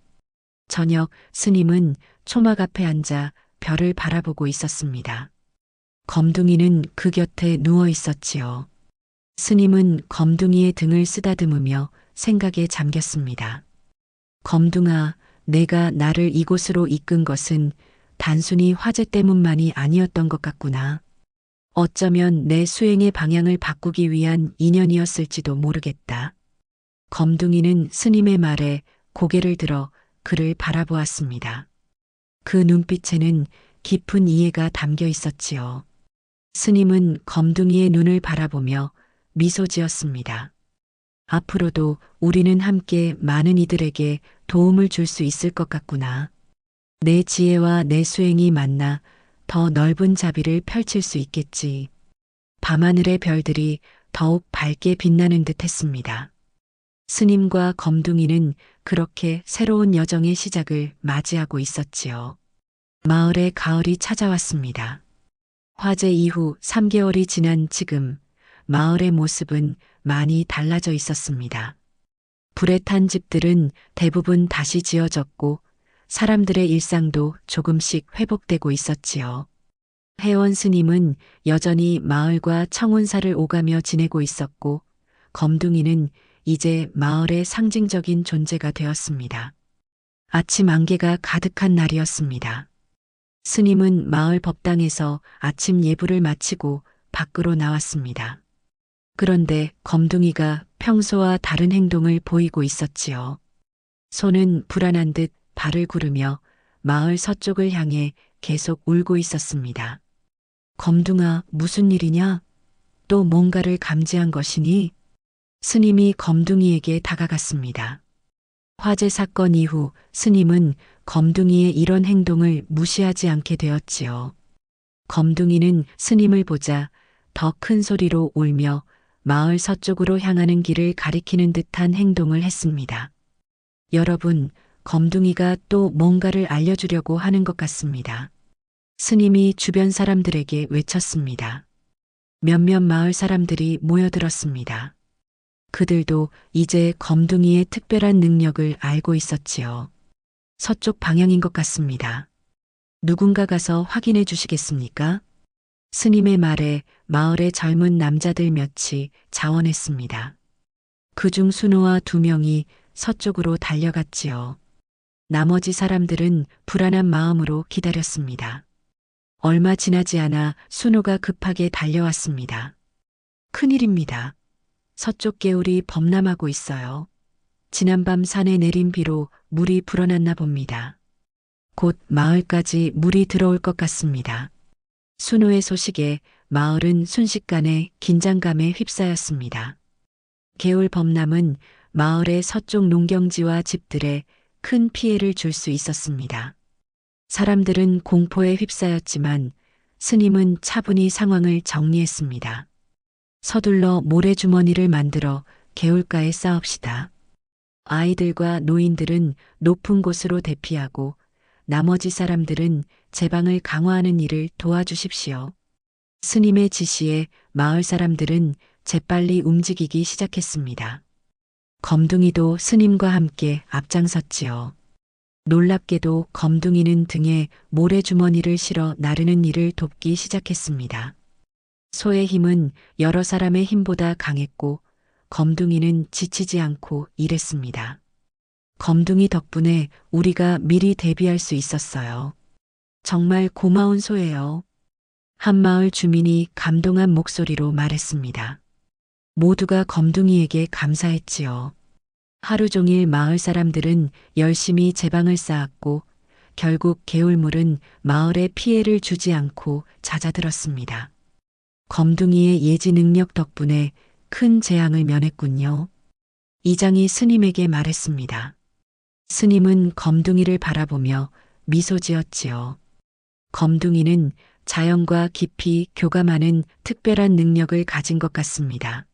저녁 스님은 초막 앞에 앉아 별을 바라보고 있었습니다. 검둥이는 그 곁에 누워 있었지요. 스님은 검둥이의 등을 쓰다듬으며 생각에 잠겼습니다. 검둥아, 내가 나를 이곳으로 이끈 것은 단순히 화재 때문만이 아니었던 것 같구나. 어쩌면 내 수행의 방향을 바꾸기 위한 인연이었을지도 모르겠다. 검둥이는 스님의 말에 고개를 들어 그를 바라보았습니다. 그 눈빛에는 깊은 이해가 담겨 있었지요. 스님은 검둥이의 눈을 바라보며 미소 지었습니다. 앞으로도 우리는 함께 많은 이들에게 도움을 줄 수 있을 것 같구나. 내 지혜와 내 수행이 만나 더 넓은 자비를 펼칠 수 있겠지. 밤하늘의 별들이 더욱 밝게 빛나는 듯 했습니다. 스님과 검둥이는 그렇게 새로운 여정의 시작을 맞이하고 있었지요. 마을에 가을이 찾아왔습니다. 화재 이후 3개월이 지난 지금 마을의 모습은 많이 달라져 있었습니다. 불에 탄 집들은 대부분 다시 지어졌고 사람들의 일상도 조금씩 회복되고 있었지요. 회원 스님은 여전히 마을과 청운사를 오가며 지내고 있었고 검둥이는 이제 마을의 상징적인 존재가 되었습니다. 아침 안개가 가득한 날이었습니다. 스님은 마을 법당에서 아침 예불을 마치고 밖으로 나왔습니다. 그런데 검둥이가 평소와 다른 행동을 보이고 있었지요. 손은 불안한 듯 발을 구르며 마을 서쪽을 향해 계속 울고 있었습니다. 검둥아, 무슨 일이냐? 또 뭔가를 감지한 것이니? 스님이 검둥이에게 다가갔습니다. 화재 사건 이후 스님은 검둥이의 이런 행동을 무시하지 않게 되었지요. 검둥이는 스님을 보자 더 큰 소리로 울며 마을 서쪽으로 향하는 길을 가리키는 듯한 행동을 했습니다. 여러분, 검둥이가 또 뭔가를 알려주려고 하는 것 같습니다. 스님이 주변 사람들에게 외쳤습니다. 몇몇 마을 사람들이 모여들었습니다. 그들도 이제 검둥이의 특별한 능력을 알고 있었지요. 서쪽 방향인 것 같습니다. 누군가 가서 확인해 주시겠습니까? 스님의 말에 마을의 젊은 남자들 몇이 자원했습니다. 그중 순호와 2명이 서쪽으로 달려갔지요. 나머지 사람들은 불안한 마음으로 기다렸습니다. 얼마 지나지 않아 순호가 급하게 달려왔습니다. 큰일입니다. 서쪽 개울이 범람하고 있어요. 지난밤 산에 내린 비로 물이 불어났나 봅니다. 곧 마을까지 물이 들어올 것 같습니다. 순호의 소식에 마을은 순식간에 긴장감에 휩싸였습니다. 개울 범람은 마을의 서쪽 농경지와 집들에 큰 피해를 줄 수 있었습니다. 사람들은 공포에 휩싸였지만 스님은 차분히 상황을 정리했습니다. 서둘러 모래주머니를 만들어 개울가에 쌓읍시다. 아이들과 노인들은 높은 곳으로 대피하고 나머지 사람들은 제방을 강화하는 일을 도와주십시오. 스님의 지시에 마을 사람들은 재빨리 움직이기 시작했습니다. 검둥이도 스님과 함께 앞장섰지요. 놀랍게도 검둥이는 등에 모래주머니를 실어 나르는 일을 돕기 시작했습니다. 소의 힘은 여러 사람의 힘보다 강했고 검둥이는 지치지 않고 일했습니다. 검둥이 덕분에 우리가 미리 대비할 수 있었어요. 정말 고마운 소예요. 한마을 주민이 감동한 목소리로 말했습니다. 모두가 검둥이에게 감사했지요. 하루 종일 마을 사람들은 열심히 제방을 쌓았고 결국 개울물은 마을에 피해를 주지 않고 잦아들었습니다. 검둥이의 예지 능력 덕분에 큰 재앙을 면했군요. 이장이 스님에게 말했습니다. 스님은 검둥이를 바라보며 미소 지었지요. 검둥이는 자연과 깊이 교감하는 특별한 능력을 가진 것 같습니다.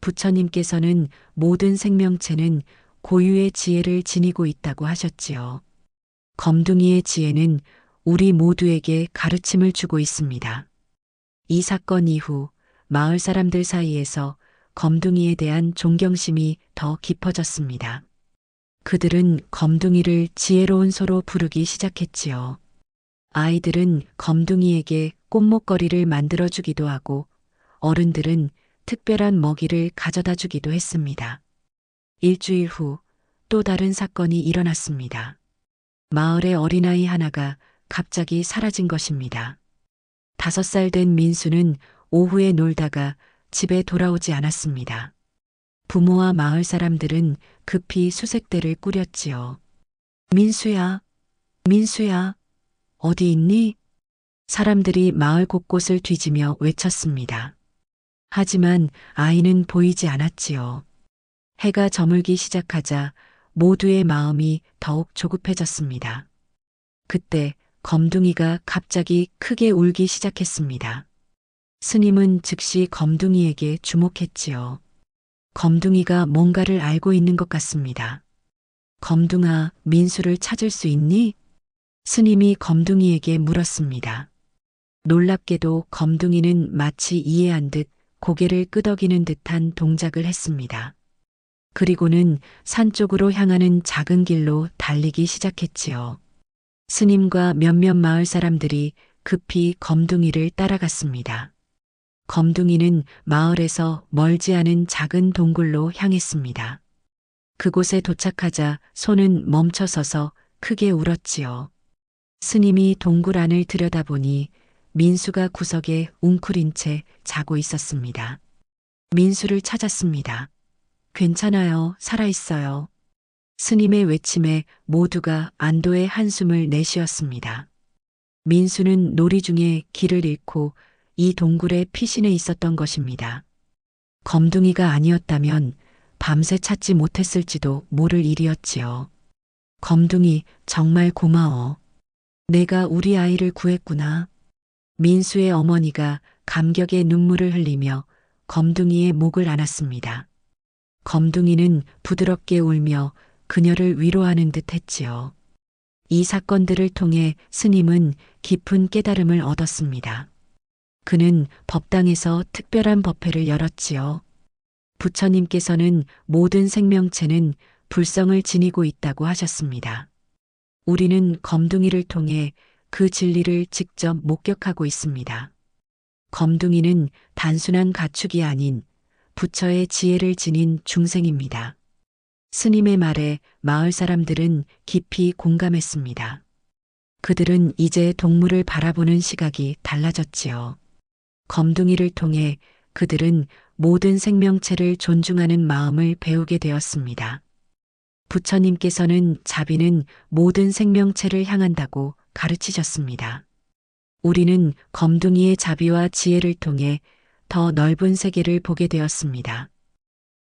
부처님께서는 모든 생명체는 고유의 지혜를 지니고 있다고 하셨지요. 검둥이의 지혜는 우리 모두에게 가르침을 주고 있습니다. 이 사건 이후 마을 사람들 사이에서 검둥이에 대한 존경심이 더 깊어졌습니다. 그들은 검둥이를 지혜로운 소로 부르기 시작했지요. 아이들은 검둥이에게 꽃목걸이를 만들어주기도 하고 어른들은 특별한 먹이를 가져다 주기도 했습니다. 일주일 후 또 다른 사건이 일어났습니다. 마을의 어린아이 하나가 갑자기 사라진 것입니다. 5살 된 민수는 오후에 놀다가 집에 돌아오지 않았습니다. 부모와 마을 사람들은 급히 수색대를 꾸렸지요. 민수야, 민수야, 어디 있니? 사람들이 마을 곳곳을 뒤지며 외쳤습니다. 하지만 아이는 보이지 않았지요. 해가 저물기 시작하자 모두의 마음이 더욱 조급해졌습니다. 그때 검둥이가 갑자기 크게 울기 시작했습니다. 스님은 즉시 검둥이에게 주목했지요. 검둥이가 뭔가를 알고 있는 것 같습니다. 검둥아, 민수를 찾을 수 있니? 스님이 검둥이에게 물었습니다. 놀랍게도 검둥이는 마치 이해한 듯 고개를 끄덕이는 듯한 동작을 했습니다. 그리고는 산 쪽으로 향하는 작은 길로 달리기 시작했지요. 스님과 몇몇 마을 사람들이 급히 검둥이를 따라갔습니다. 검둥이는 마을에서 멀지 않은 작은 동굴로 향했습니다. 그곳에 도착하자 소는 멈춰서서 크게 울었지요. 스님이 동굴 안을 들여다보니 민수가 구석에 웅크린 채 자고 있었습니다. 민수를 찾았습니다. 괜찮아요. 살아있어요. 스님의 외침에 모두가 안도의 한숨을 내쉬었습니다. 민수는 놀이 중에 길을 잃고 이 동굴에 피신해 있었던 것입니다. 검둥이가 아니었다면 밤새 찾지 못했을지도 모를 일이었지요. 검둥이 정말 고마워. 내가 우리 아이를 구했구나. 민수의 어머니가 감격의 눈물을 흘리며 검둥이의 목을 안았습니다. 검둥이는 부드럽게 울며 그녀를 위로하는 듯 했지요. 이 사건들을 통해 스님은 깊은 깨달음을 얻었습니다. 그는 법당에서 특별한 법회를 열었지요. 부처님께서는 모든 생명체는 불성을 지니고 있다고 하셨습니다. 우리는 검둥이를 통해 그 진리를 직접 목격하고 있습니다. 검둥이는 단순한 가축이 아닌 부처의 지혜를 지닌 중생입니다. 스님의 말에 마을 사람들은 깊이 공감했습니다. 그들은 이제 동물을 바라보는 시각이 달라졌지요. 검둥이를 통해 그들은 모든 생명체를 존중하는 마음을 배우게 되었습니다. 부처님께서는 자비는 모든 생명체를 향한다고 가르치셨습니다. 우리는 검둥이의 자비와 지혜를 통해 더 넓은 세계를 보게 되었습니다.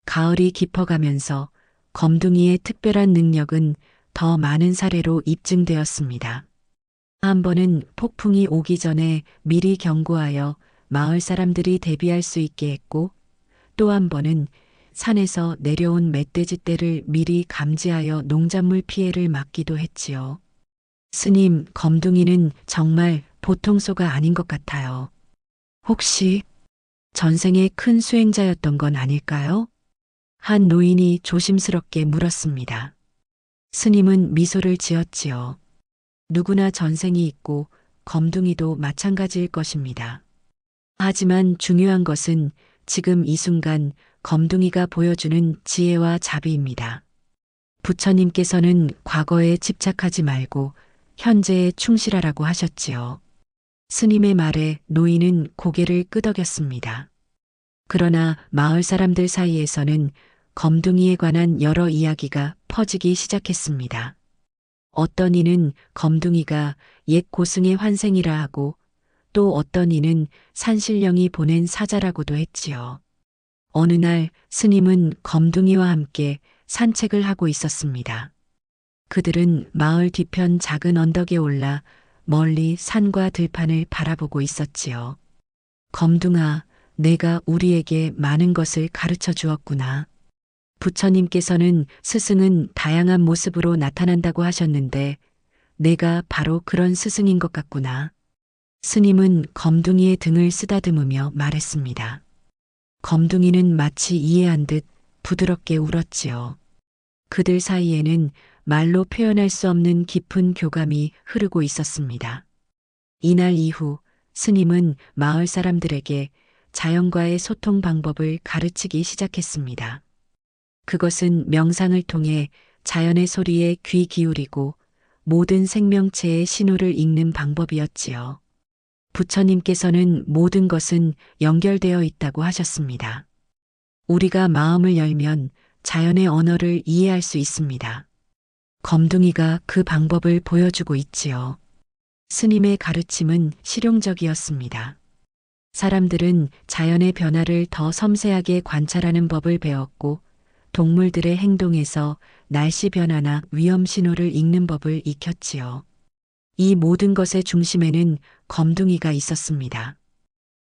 가을이 깊어가면서 검둥이의 특별한 능력은 더 많은 사례로 입증되었습니다. 한 번은 폭풍이 오기 전에 미리 경고하여 마을 사람들이 대비할 수 있게 했고, 또 한 번은 산에서 내려온 멧돼지 떼를 미리 감지하여 농작물 피해를 막기도 했지요. 스님, 검둥이는 정말 보통 소가 아닌 것 같아요. 혹시 전생에 큰 수행자였던 건 아닐까요? 한 노인이 조심스럽게 물었습니다. 스님은 미소를 지었지요. 누구나 전생이 있고 검둥이도 마찬가지일 것입니다. 하지만 중요한 것은 지금 이 순간 검둥이가 보여주는 지혜와 자비입니다. 부처님께서는 과거에 집착하지 말고 현재에 충실하라고 하셨지요. 스님의 말에 노인은 고개를 끄덕였습니다. 그러나 마을 사람들 사이에서는 검둥이에 관한 여러 이야기가 퍼지기 시작했습니다. 어떤 이는 검둥이가 옛 고승의 환생이라 하고, 또 어떤 이는 산신령이 보낸 사자라고도 했지요. 어느 날 스님은 검둥이와 함께 산책을 하고 있었습니다. 그들은 마을 뒤편 작은 언덕에 올라 멀리 산과 들판을 바라보고 있었지요. 검둥아, 내가 우리에게 많은 것을 가르쳐 주었구나. 부처님께서는 스승은 다양한 모습으로 나타난다고 하셨는데 내가 바로 그런 스승인 것 같구나. 스님은 검둥이의 등을 쓰다듬으며 말했습니다. 검둥이는 마치 이해한 듯 부드럽게 울었지요. 그들 사이에는 말로 표현할 수 없는 깊은 교감이 흐르고 있었습니다. 이날 이후 스님은 마을 사람들에게 자연과의 소통 방법을 가르치기 시작했습니다. 그것은 명상을 통해 자연의 소리에 귀 기울이고 모든 생명체의 신호를 읽는 방법이었지요. 부처님께서는 모든 것은 연결되어 있다고 하셨습니다. 우리가 마음을 열면 자연의 언어를 이해할 수 있습니다. 검둥이가 그 방법을 보여주고 있지요. 스님의 가르침은 실용적이었습니다. 사람들은 자연의 변화를 더 섬세하게 관찰하는 법을 배웠고, 동물들의 행동에서 날씨 변화나 위험 신호를 읽는 법을 익혔지요. 이 모든 것의 중심에는 검둥이가 있었습니다.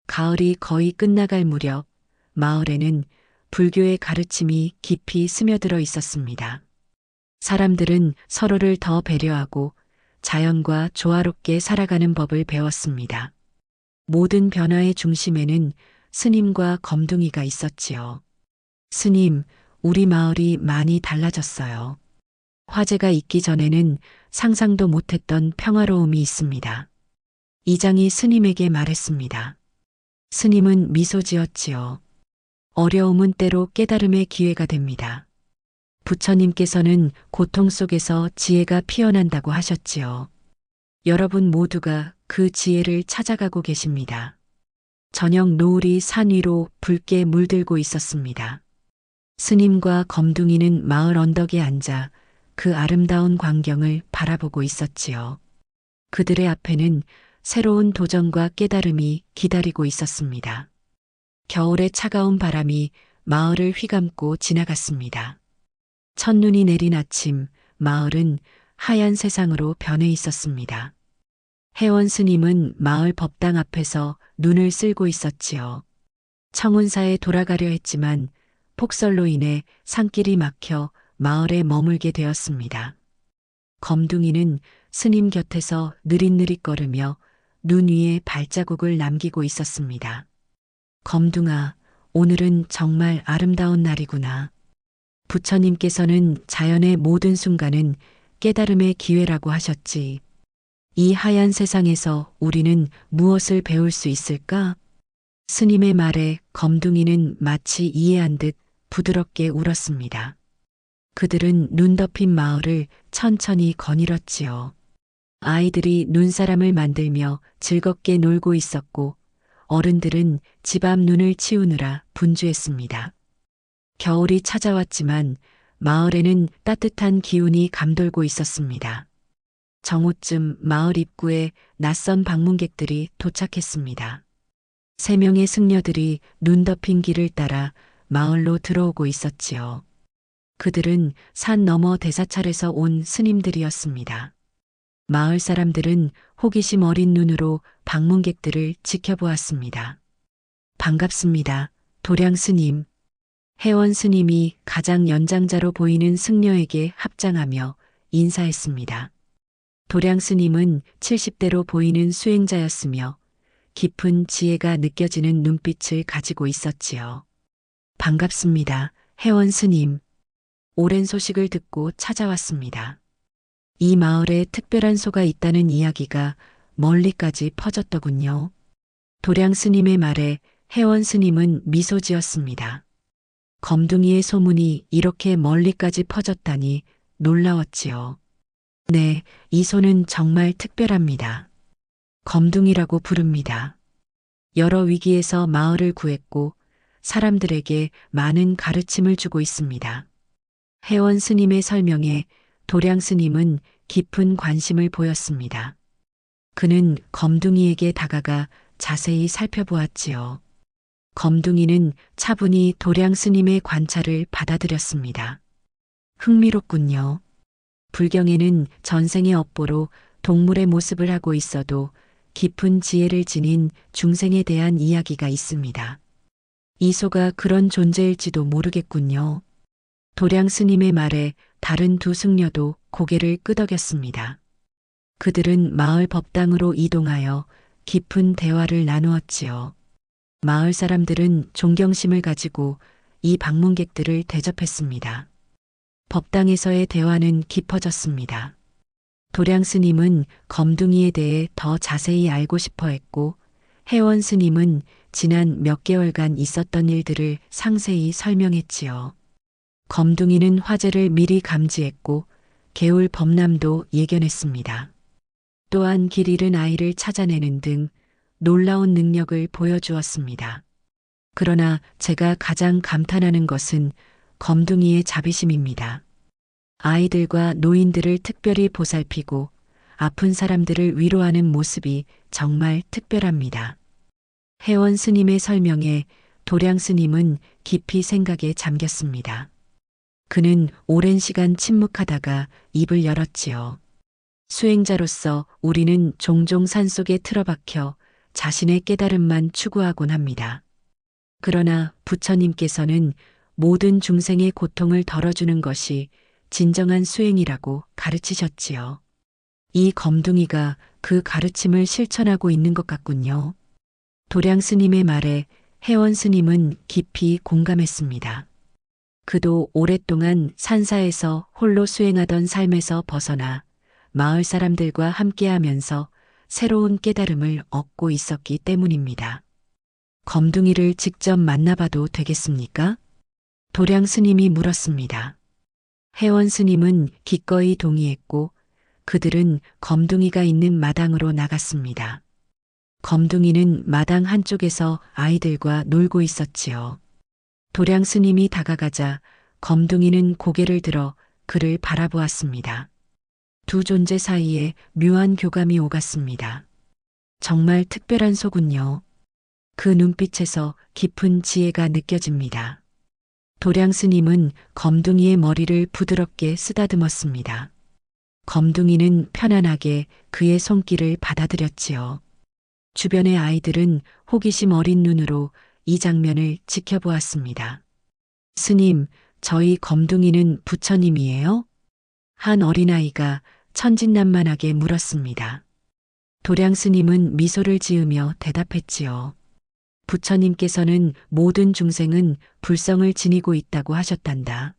가을이 거의 끝나갈 무렵 마을에는 불교의 가르침이 깊이 스며들어 있었습니다. 사람들은 서로를 더 배려하고 자연과 조화롭게 살아가는 법을 배웠습니다. 모든 변화의 중심에는 스님과 검둥이가 있었지요. 스님, 우리 마을이 많이 달라졌어요. 화재가 있기 전에는 상상도 못했던 평화로움이 있습니다. 이장이 스님에게 말했습니다. 스님은 미소 지었지요. 어려움은 때로 깨달음의 기회가 됩니다. 부처님께서는 고통 속에서 지혜가 피어난다고 하셨지요. 여러분 모두가 그 지혜를 찾아가고 계십니다. 저녁 노을이 산 위로 붉게 물들고 있었습니다. 스님과 검둥이는 마을 언덕에 앉아 그 아름다운 광경을 바라보고 있었지요. 그들의 앞에는 새로운 도전과 깨달음이 기다리고 있었습니다. 겨울의 차가운 바람이 마을을 휘감고 지나갔습니다. 첫눈이 내린 아침, 마을은 하얀 세상으로 변해 있었습니다. 해원 스님은 마을 법당 앞에서 눈을 쓸고 있었지요. 청운사에 돌아가려 했지만 폭설로 인해 산길이 막혀 마을에 머물게 되었습니다. 검둥이는 스님 곁에서 느릿느릿 걸으며 눈 위에 발자국을 남기고 있었습니다. 검둥아, 오늘은 정말 아름다운 날이구나. 부처님께서는 자연의 모든 순간은 깨달음의 기회라고 하셨지. 이 하얀 세상에서 우리는 무엇을 배울 수 있을까? 스님의 말에 검둥이는 마치 이해한 듯 부드럽게 울었습니다. 그들은 눈 덮인 마을을 천천히 거닐었지요. 아이들이 눈사람을 만들며 즐겁게 놀고 있었고, 어른들은 집 앞 눈을 치우느라 분주했습니다. 겨울이 찾아왔지만 마을에는 따뜻한 기운이 감돌고 있었습니다. 정오쯤 마을 입구에 낯선 방문객들이 도착했습니다. 3명의 승려들이 눈 덮인 길을 따라 마을로 들어오고 있었지요. 그들은 산 너머 대사찰에서 온 스님들이었습니다. 마을 사람들은 호기심 어린 눈으로 방문객들을 지켜보았습니다. 반갑습니다. 도량 스님. 혜원 스님이 가장 연장자로 보이는 승려에게 합장하며 인사했습니다. 도량 스님은 70대로 보이는 수행자였으며 깊은 지혜가 느껴지는 눈빛을 가지고 있었지요. 반갑습니다. 혜원 스님. 오랜 소식을 듣고 찾아왔습니다. 이 마을에 특별한 소가 있다는 이야기가 멀리까지 퍼졌더군요. 도량 스님의 말에 혜원 스님은 미소 지었습니다. 검둥이의 소문이 이렇게 멀리까지 퍼졌다니 놀라웠지요. 네, 이 소는 정말 특별합니다. 검둥이라고 부릅니다. 여러 위기에서 마을을 구했고 사람들에게 많은 가르침을 주고 있습니다. 혜원 스님의 설명에 도량 스님은 깊은 관심을 보였습니다. 그는 검둥이에게 다가가 자세히 살펴보았지요. 검둥이는 차분히 도량 스님의 관찰을 받아들였습니다. 흥미롭군요. 불경에는 전생의 업보로 동물의 모습을 하고 있어도 깊은 지혜를 지닌 중생에 대한 이야기가 있습니다. 이 소가 그런 존재일지도 모르겠군요. 도량 스님의 말에 다른 두 승려도 고개를 끄덕였습니다. 그들은 마을 법당으로 이동하여 깊은 대화를 나누었지요. 마을 사람들은 존경심을 가지고 이 방문객들을 대접했습니다. 법당에서의 대화는 깊어졌습니다. 도량 스님은 검둥이에 대해 더 자세히 알고 싶어 했고, 혜원 스님은 지난 몇 개월간 있었던 일들을 상세히 설명했지요. 검둥이는 화재를 미리 감지했고, 개울 범람도 예견했습니다. 또한 길 잃은 아이를 찾아내는 등 놀라운 능력을 보여주었습니다. 그러나 제가 가장 감탄하는 것은 검둥이의 자비심입니다. 아이들과 노인들을 특별히 보살피고 아픈 사람들을 위로하는 모습이 정말 특별합니다. 혜원 스님의 설명에 도량 스님은 깊이 생각에 잠겼습니다. 그는 오랜 시간 침묵하다가 입을 열었지요. 수행자로서 우리는 종종 산속에 틀어박혀 자신의 깨달음만 추구하곤 합니다. 그러나 부처님께서는 모든 중생의 고통을 덜어주는 것이 진정한 수행이라고 가르치셨지요. 이 검둥이가 그 가르침을 실천하고 있는 것 같군요. 도량 스님의 말에 혜원 스님은 깊이 공감했습니다. 그도 오랫동안 산사에서 홀로 수행하던 삶에서 벗어나 마을 사람들과 함께하면서 새로운 깨달음을 얻고 있었기 때문입니다. 검둥이를 직접 만나봐도 되겠습니까? 도량 스님이 물었습니다. 혜원 스님은 기꺼이 동의했고 그들은 검둥이가 있는 마당으로 나갔습니다. 검둥이는 마당 한쪽에서 아이들과 놀고 있었지요. 도량 스님이 다가가자 검둥이는 고개를 들어 그를 바라보았습니다. 두 존재 사이에 묘한 교감이 오갔습니다. 정말 특별한 소군요. 그 눈빛에서 깊은 지혜가 느껴집니다. 도량 스님은 검둥이의 머리를 부드럽게 쓰다듬었습니다. 검둥이는 편안하게 그의 손길을 받아들였지요. 주변의 아이들은 호기심 어린 눈으로 이 장면을 지켜보았습니다. 스님, 저희 검둥이는 부처님이에요? 한 어린아이가 천진난만하게 물었습니다. 도량 스님은 미소를 지으며 대답했지요. 부처님께서는 모든 중생은 불성을 지니고 있다고 하셨단다.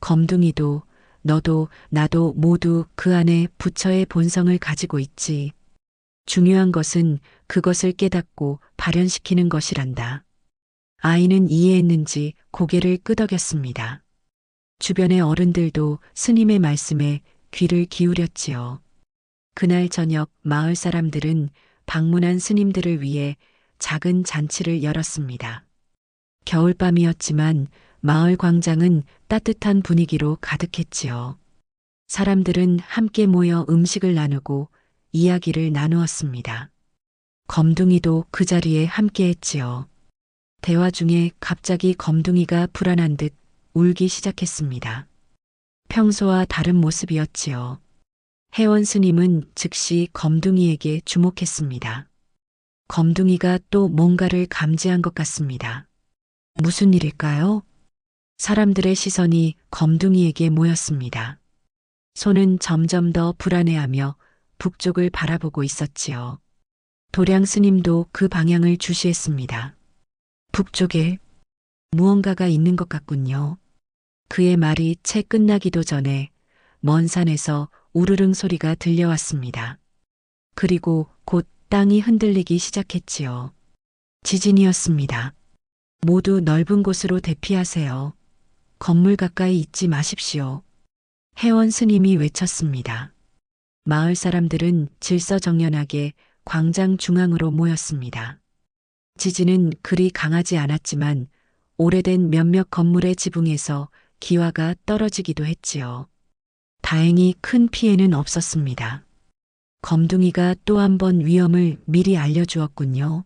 검둥이도 너도 나도 모두 그 안에 부처의 본성을 가지고 있지. 중요한 것은 그것을 깨닫고 발현시키는 것이란다. 아이는 이해했는지 고개를 끄덕였습니다. 주변의 어른들도 스님의 말씀에 귀를 기울였지요. 그날 저녁 마을 사람들은 방문한 스님들을 위해 작은 잔치를 열었습니다. 겨울밤이었지만 마을 광장은 따뜻한 분위기로 가득했지요. 사람들은 함께 모여 음식을 나누고 이야기를 나누었습니다. 검둥이도 그 자리에 함께 했지요. 대화 중에 갑자기 검둥이가 불안한 듯 울기 시작했습니다. 평소와 다른 모습이었지요. 혜원 스님은 즉시 검둥이에게 주목했습니다. 검둥이가 또 뭔가를 감지한 것 같습니다. 무슨 일일까요? 사람들의 시선이 검둥이에게 모였습니다. 손은 점점 더 불안해하며 북쪽을 바라보고 있었지요. 도량 스님도 그 방향을 주시했습니다. 북쪽에 무언가가 있는 것 같군요. 그의 말이 채 끝나기도 전에 먼 산에서 우르릉 소리가 들려왔습니다. 그리고 곧 땅이 흔들리기 시작했지요. 지진이었습니다. 모두 넓은 곳으로 대피하세요. 건물 가까이 있지 마십시오. 혜원 스님이 외쳤습니다. 마을 사람들은 질서정연하게 광장 중앙으로 모였습니다. 지진은 그리 강하지 않았지만 오래된 몇몇 건물의 지붕에서 기와가 떨어지기도 했지요. 다행히 큰 피해는 없었습니다. 검둥이가 또 한 번 위험을 미리 알려주었군요.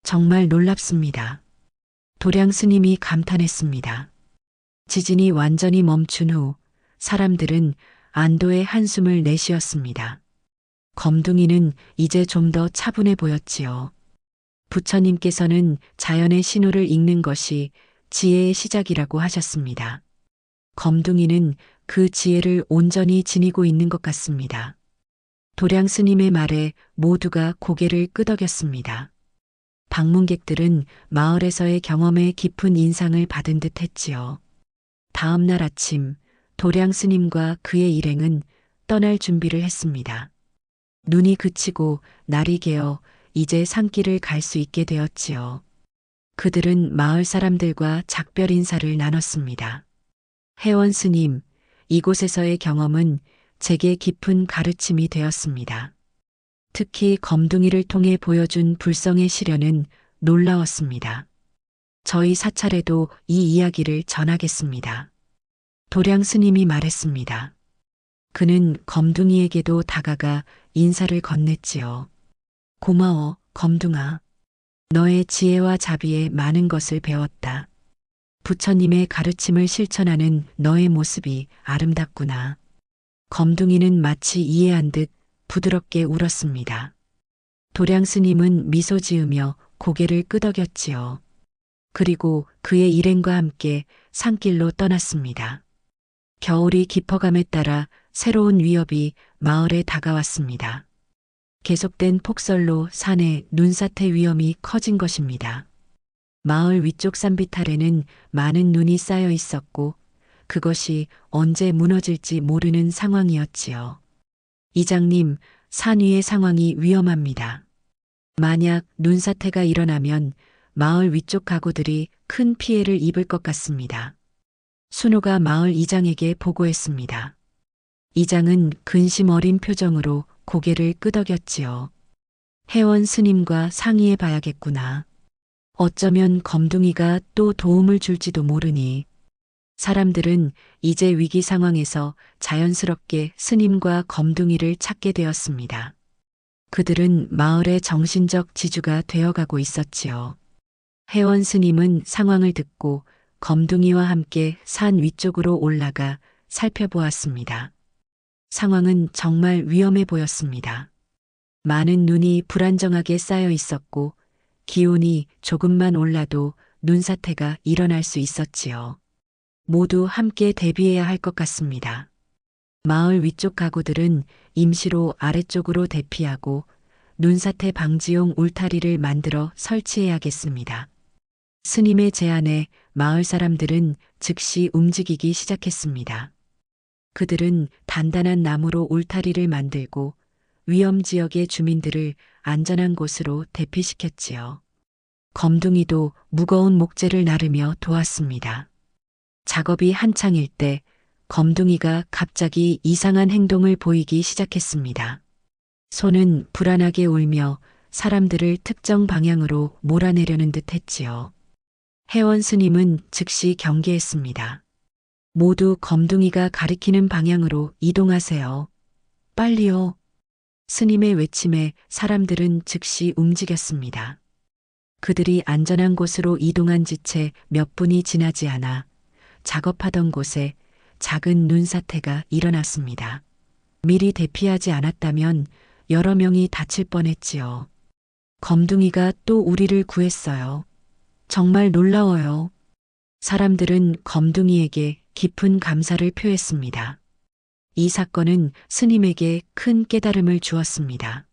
정말 놀랍습니다. 도량 스님이 감탄했습니다. 지진이 완전히 멈춘 후 사람들은 안도의 한숨을 내쉬었습니다. 검둥이는 이제 좀 더 차분해 보였지요. 부처님께서는 자연의 신호를 읽는 것이 지혜의 시작이라고 하셨습니다. 검둥이는 그 지혜를 온전히 지니고 있는 것 같습니다. 도량 스님의 말에 모두가 고개를 끄덕였습니다. 방문객들은 마을에서의 경험에 깊은 인상을 받은 듯 했지요. 다음 날 아침 도량 스님과 그의 일행은 떠날 준비를 했습니다. 눈이 그치고 날이 개어 이제 산길을 갈 수 있게 되었지요. 그들은 마을 사람들과 작별 인사를 나눴습니다. 혜원 스님, 이곳에서의 경험은 제게 깊은 가르침이 되었습니다. 특히 검둥이를 통해 보여준 불성의 시련은 놀라웠습니다. 저희 사찰에도 이 이야기를 전하겠습니다. 도량 스님이 말했습니다. 그는 검둥이에게도 다가가 인사를 건넸지요. 고마워, 검둥아. 너의 지혜와 자비에 많은 것을 배웠다. 부처님의 가르침을 실천하는 너의 모습이 아름답구나. 검둥이는 마치 이해한 듯 부드럽게 울었습니다. 도량 스님은 미소 지으며 고개를 끄덕였지요. 그리고 그의 일행과 함께 산길로 떠났습니다. 겨울이 깊어감에 따라 새로운 위협이 마을에 다가왔습니다. 계속된 폭설로 산의 눈사태 위험이 커진 것입니다. 마을 위쪽 산비탈에는 많은 눈이 쌓여 있었고 그것이 언제 무너질지 모르는 상황이었지요. 이장님, 산 위의 상황이 위험합니다. 만약 눈사태가 일어나면 마을 위쪽 가구들이 큰 피해를 입을 것 같습니다. 순호가 마을 이장에게 보고했습니다. 이장은 근심 어린 표정으로 고개를 끄덕였지요. 혜원 스님과 상의해 봐야겠구나. 어쩌면 검둥이가 또 도움을 줄지도 모르니. 사람들은 이제 위기 상황에서 자연스럽게 스님과 검둥이를 찾게 되었습니다. 그들은 마을의 정신적 지주가 되어가고 있었지요. 혜원 스님은 상황을 듣고 검둥이와 함께 산 위쪽으로 올라가 살펴보았습니다. 상황은 정말 위험해 보였습니다. 많은 눈이 불안정하게 쌓여 있었고 기온이 조금만 올라도 눈사태가 일어날 수 있었지요. 모두 함께 대비해야 할 것 같습니다. 마을 위쪽 가구들은 임시로 아래쪽으로 대피하고 눈사태 방지용 울타리를 만들어 설치해야겠습니다. 스님의 제안에 마을 사람들은 즉시 움직이기 시작했습니다. 그들은 단단한 나무로 울타리를 만들고 위험 지역의 주민들을 안전한 곳으로 대피시켰지요. 검둥이도 무거운 목재를 나르며 도왔습니다. 작업이 한창일 때 검둥이가 갑자기 이상한 행동을 보이기 시작했습니다. 손은 불안하게 울며 사람들을 특정 방향으로 몰아내려는 듯 했지요. 혜원 스님은 즉시 경계했습니다. 모두 검둥이가 가리키는 방향으로 이동하세요. 빨리요. 스님의 외침에 사람들은 즉시 움직였습니다. 그들이 안전한 곳으로 이동한 지 채 몇 분이 지나지 않아 작업하던 곳에 작은 눈사태가 일어났습니다. 미리 대피하지 않았다면 여러 명이 다칠 뻔했지요. 검둥이가 또 우리를 구했어요. 정말 놀라워요. 사람들은 검둥이에게 깊은 감사를 표했습니다. 이 사건은 스님에게 큰 깨달음을 주었습니다.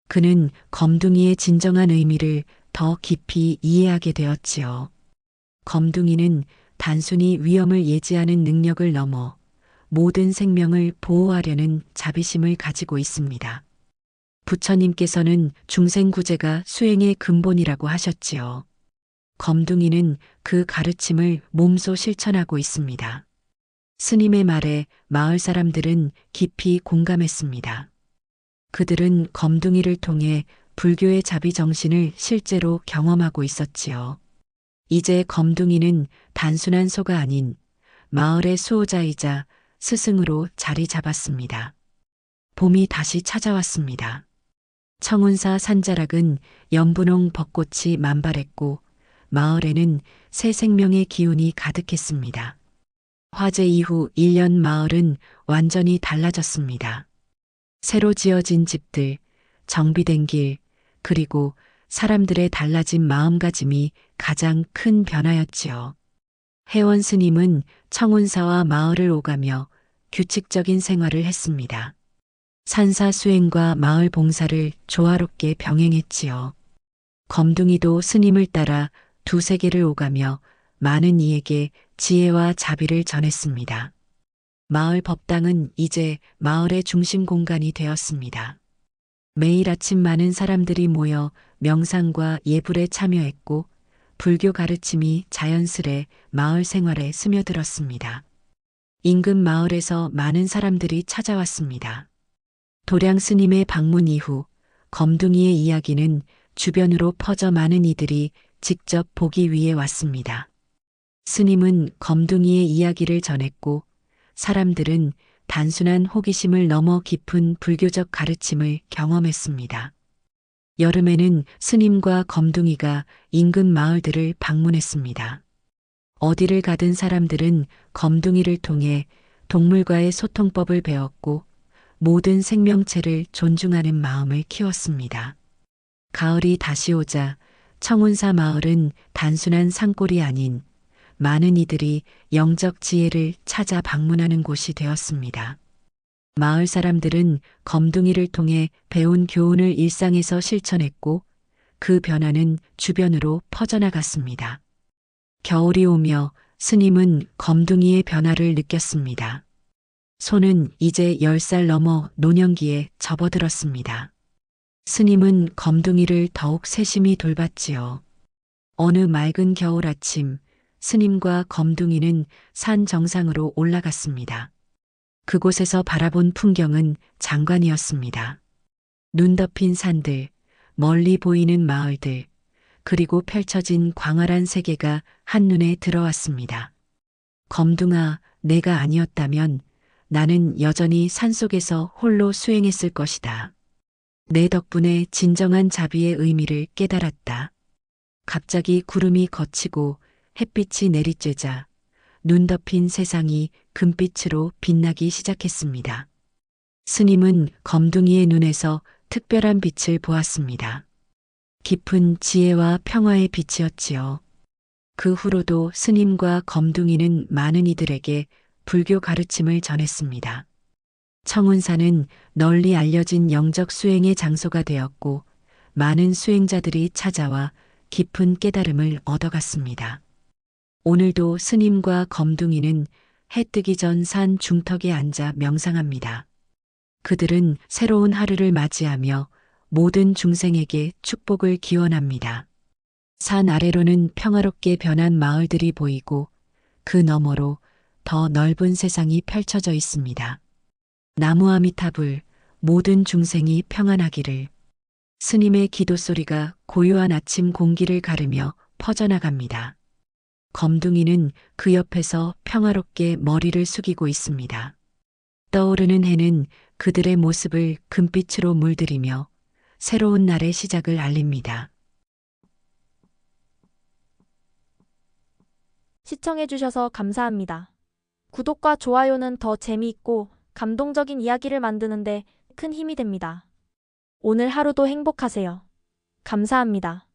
그는 검둥이의 진정한 의미를 더 깊이 이해하게 되었지요. 검둥이는 단순히 위험을 예지하는 능력을 넘어 모든 생명을 보호하려는 자비심을 가지고 있습니다. 부처님께서는 중생구제가 수행의 근본이라고 하셨지요. 검둥이는 그 가르침을 몸소 실천하고 있습니다. 스님의 말에 마을 사람들은 깊이 공감했습니다. 그들은 검둥이를 통해 불교의 자비 정신을 실제로 경험하고 있었지요. 이제 검둥이는 단순한 소가 아닌 마을의 수호자이자 스승으로 자리 잡았습니다. 봄이 다시 찾아왔습니다. 청운사 산자락은 연분홍 벚꽃이 만발했고 마을에는 새 생명의 기운이 가득했습니다. 화재 이후 1년 마을은 완전히 달라졌습니다. 새로 지어진 집들, 정비된 길, 그리고 사람들의 달라진 마음가짐이 가장 큰 변화였지요. 회원 스님은 청운사와 마을을 오가며 규칙적인 생활을 했습니다. 산사 수행과 마을 봉사를 조화롭게 병행했지요. 검둥이도 스님을 따라 두세 개를 오가며 많은 이에게 지혜와 자비를 전했습니다. 마을 법당은 이제 마을의 중심 공간이 되었습니다. 매일 아침 많은 사람들이 모여 명상과 예불에 참여했고 불교 가르침이 자연스레 마을 생활에 스며들었습니다. 인근 마을에서 많은 사람들이 찾아왔습니다. 도량 스님의 방문 이후 검둥이의 이야기는 주변으로 퍼져 많은 이들이 직접 보기 위해 왔습니다. 스님은 검둥이의 이야기를 전했고 사람들은 단순한 호기심을 넘어 깊은 불교적 가르침을 경험했습니다. 여름에는 스님과 검둥이가 인근 마을들을 방문했습니다. 어디를 가든 사람들은 검둥이를 통해 동물과의 소통법을 배웠고 모든 생명체를 존중하는 마음을 키웠습니다. 가을이 다시 오자 청운사 마을은 단순한 산골이 아닌 많은 이들이 영적 지혜를 찾아 방문하는 곳이 되었습니다. 마을 사람들은 검둥이를 통해 배운 교훈을 일상에서 실천했고 그 변화는 주변으로 퍼져나갔습니다. 겨울이 오며 스님은 검둥이의 변화를 느꼈습니다. 손은 이제 10살 넘어 노년기에 접어들었습니다. 스님은 검둥이를 더욱 세심히 돌봤지요. 어느 맑은 겨울 아침, 스님과 검둥이는 산 정상으로 올라갔습니다. 그곳에서 바라본 풍경은 장관이었습니다. 눈 덮인 산들, 멀리 보이는 마을들, 그리고 펼쳐진 광활한 세계가 한눈에 들어왔습니다. 검둥아, 내가 아니었다면 나는 여전히 산속에서 홀로 수행했을 것이다. 내 덕분에 진정한 자비의 의미를 깨달았다. 갑자기 구름이 걷히고 햇빛이 내리쬐자 눈 덮인 세상이 금빛으로 빛나기 시작했습니다. 스님은 검둥이의 눈에서 특별한 빛을 보았습니다. 깊은 지혜와 평화의 빛이었지요. 그 후로도 스님과 검둥이는 많은 이들에게 불교 가르침을 전했습니다. 청운사는 널리 알려진 영적 수행의 장소가 되었고 많은 수행자들이 찾아와 깊은 깨달음을 얻어갔습니다. 오늘도 스님과 검둥이는 해 뜨기 전 산 중턱에 앉아 명상합니다. 그들은 새로운 하루를 맞이하며 모든 중생에게 축복을 기원합니다. 산 아래로는 평화롭게 변한 마을들이 보이고 그 너머로 더 넓은 세상이 펼쳐져 있습니다. 나무아미타불, 모든 중생이 평안하기를. 스님의 기도 소리가 고요한 아침 공기를 가르며 퍼져나갑니다. 검둥이는 그 옆에서 평화롭게 머리를 숙이고 있습니다. 떠오르는 해는 그들의 모습을 금빛으로 물들이며 새로운 날의 시작을 알립니다. 시청해주셔서 감사합니다. 구독과 좋아요는 더 재미있고 감동적인 이야기를 만드는데 큰 힘이 됩니다. 오늘 하루도 행복하세요. 감사합니다.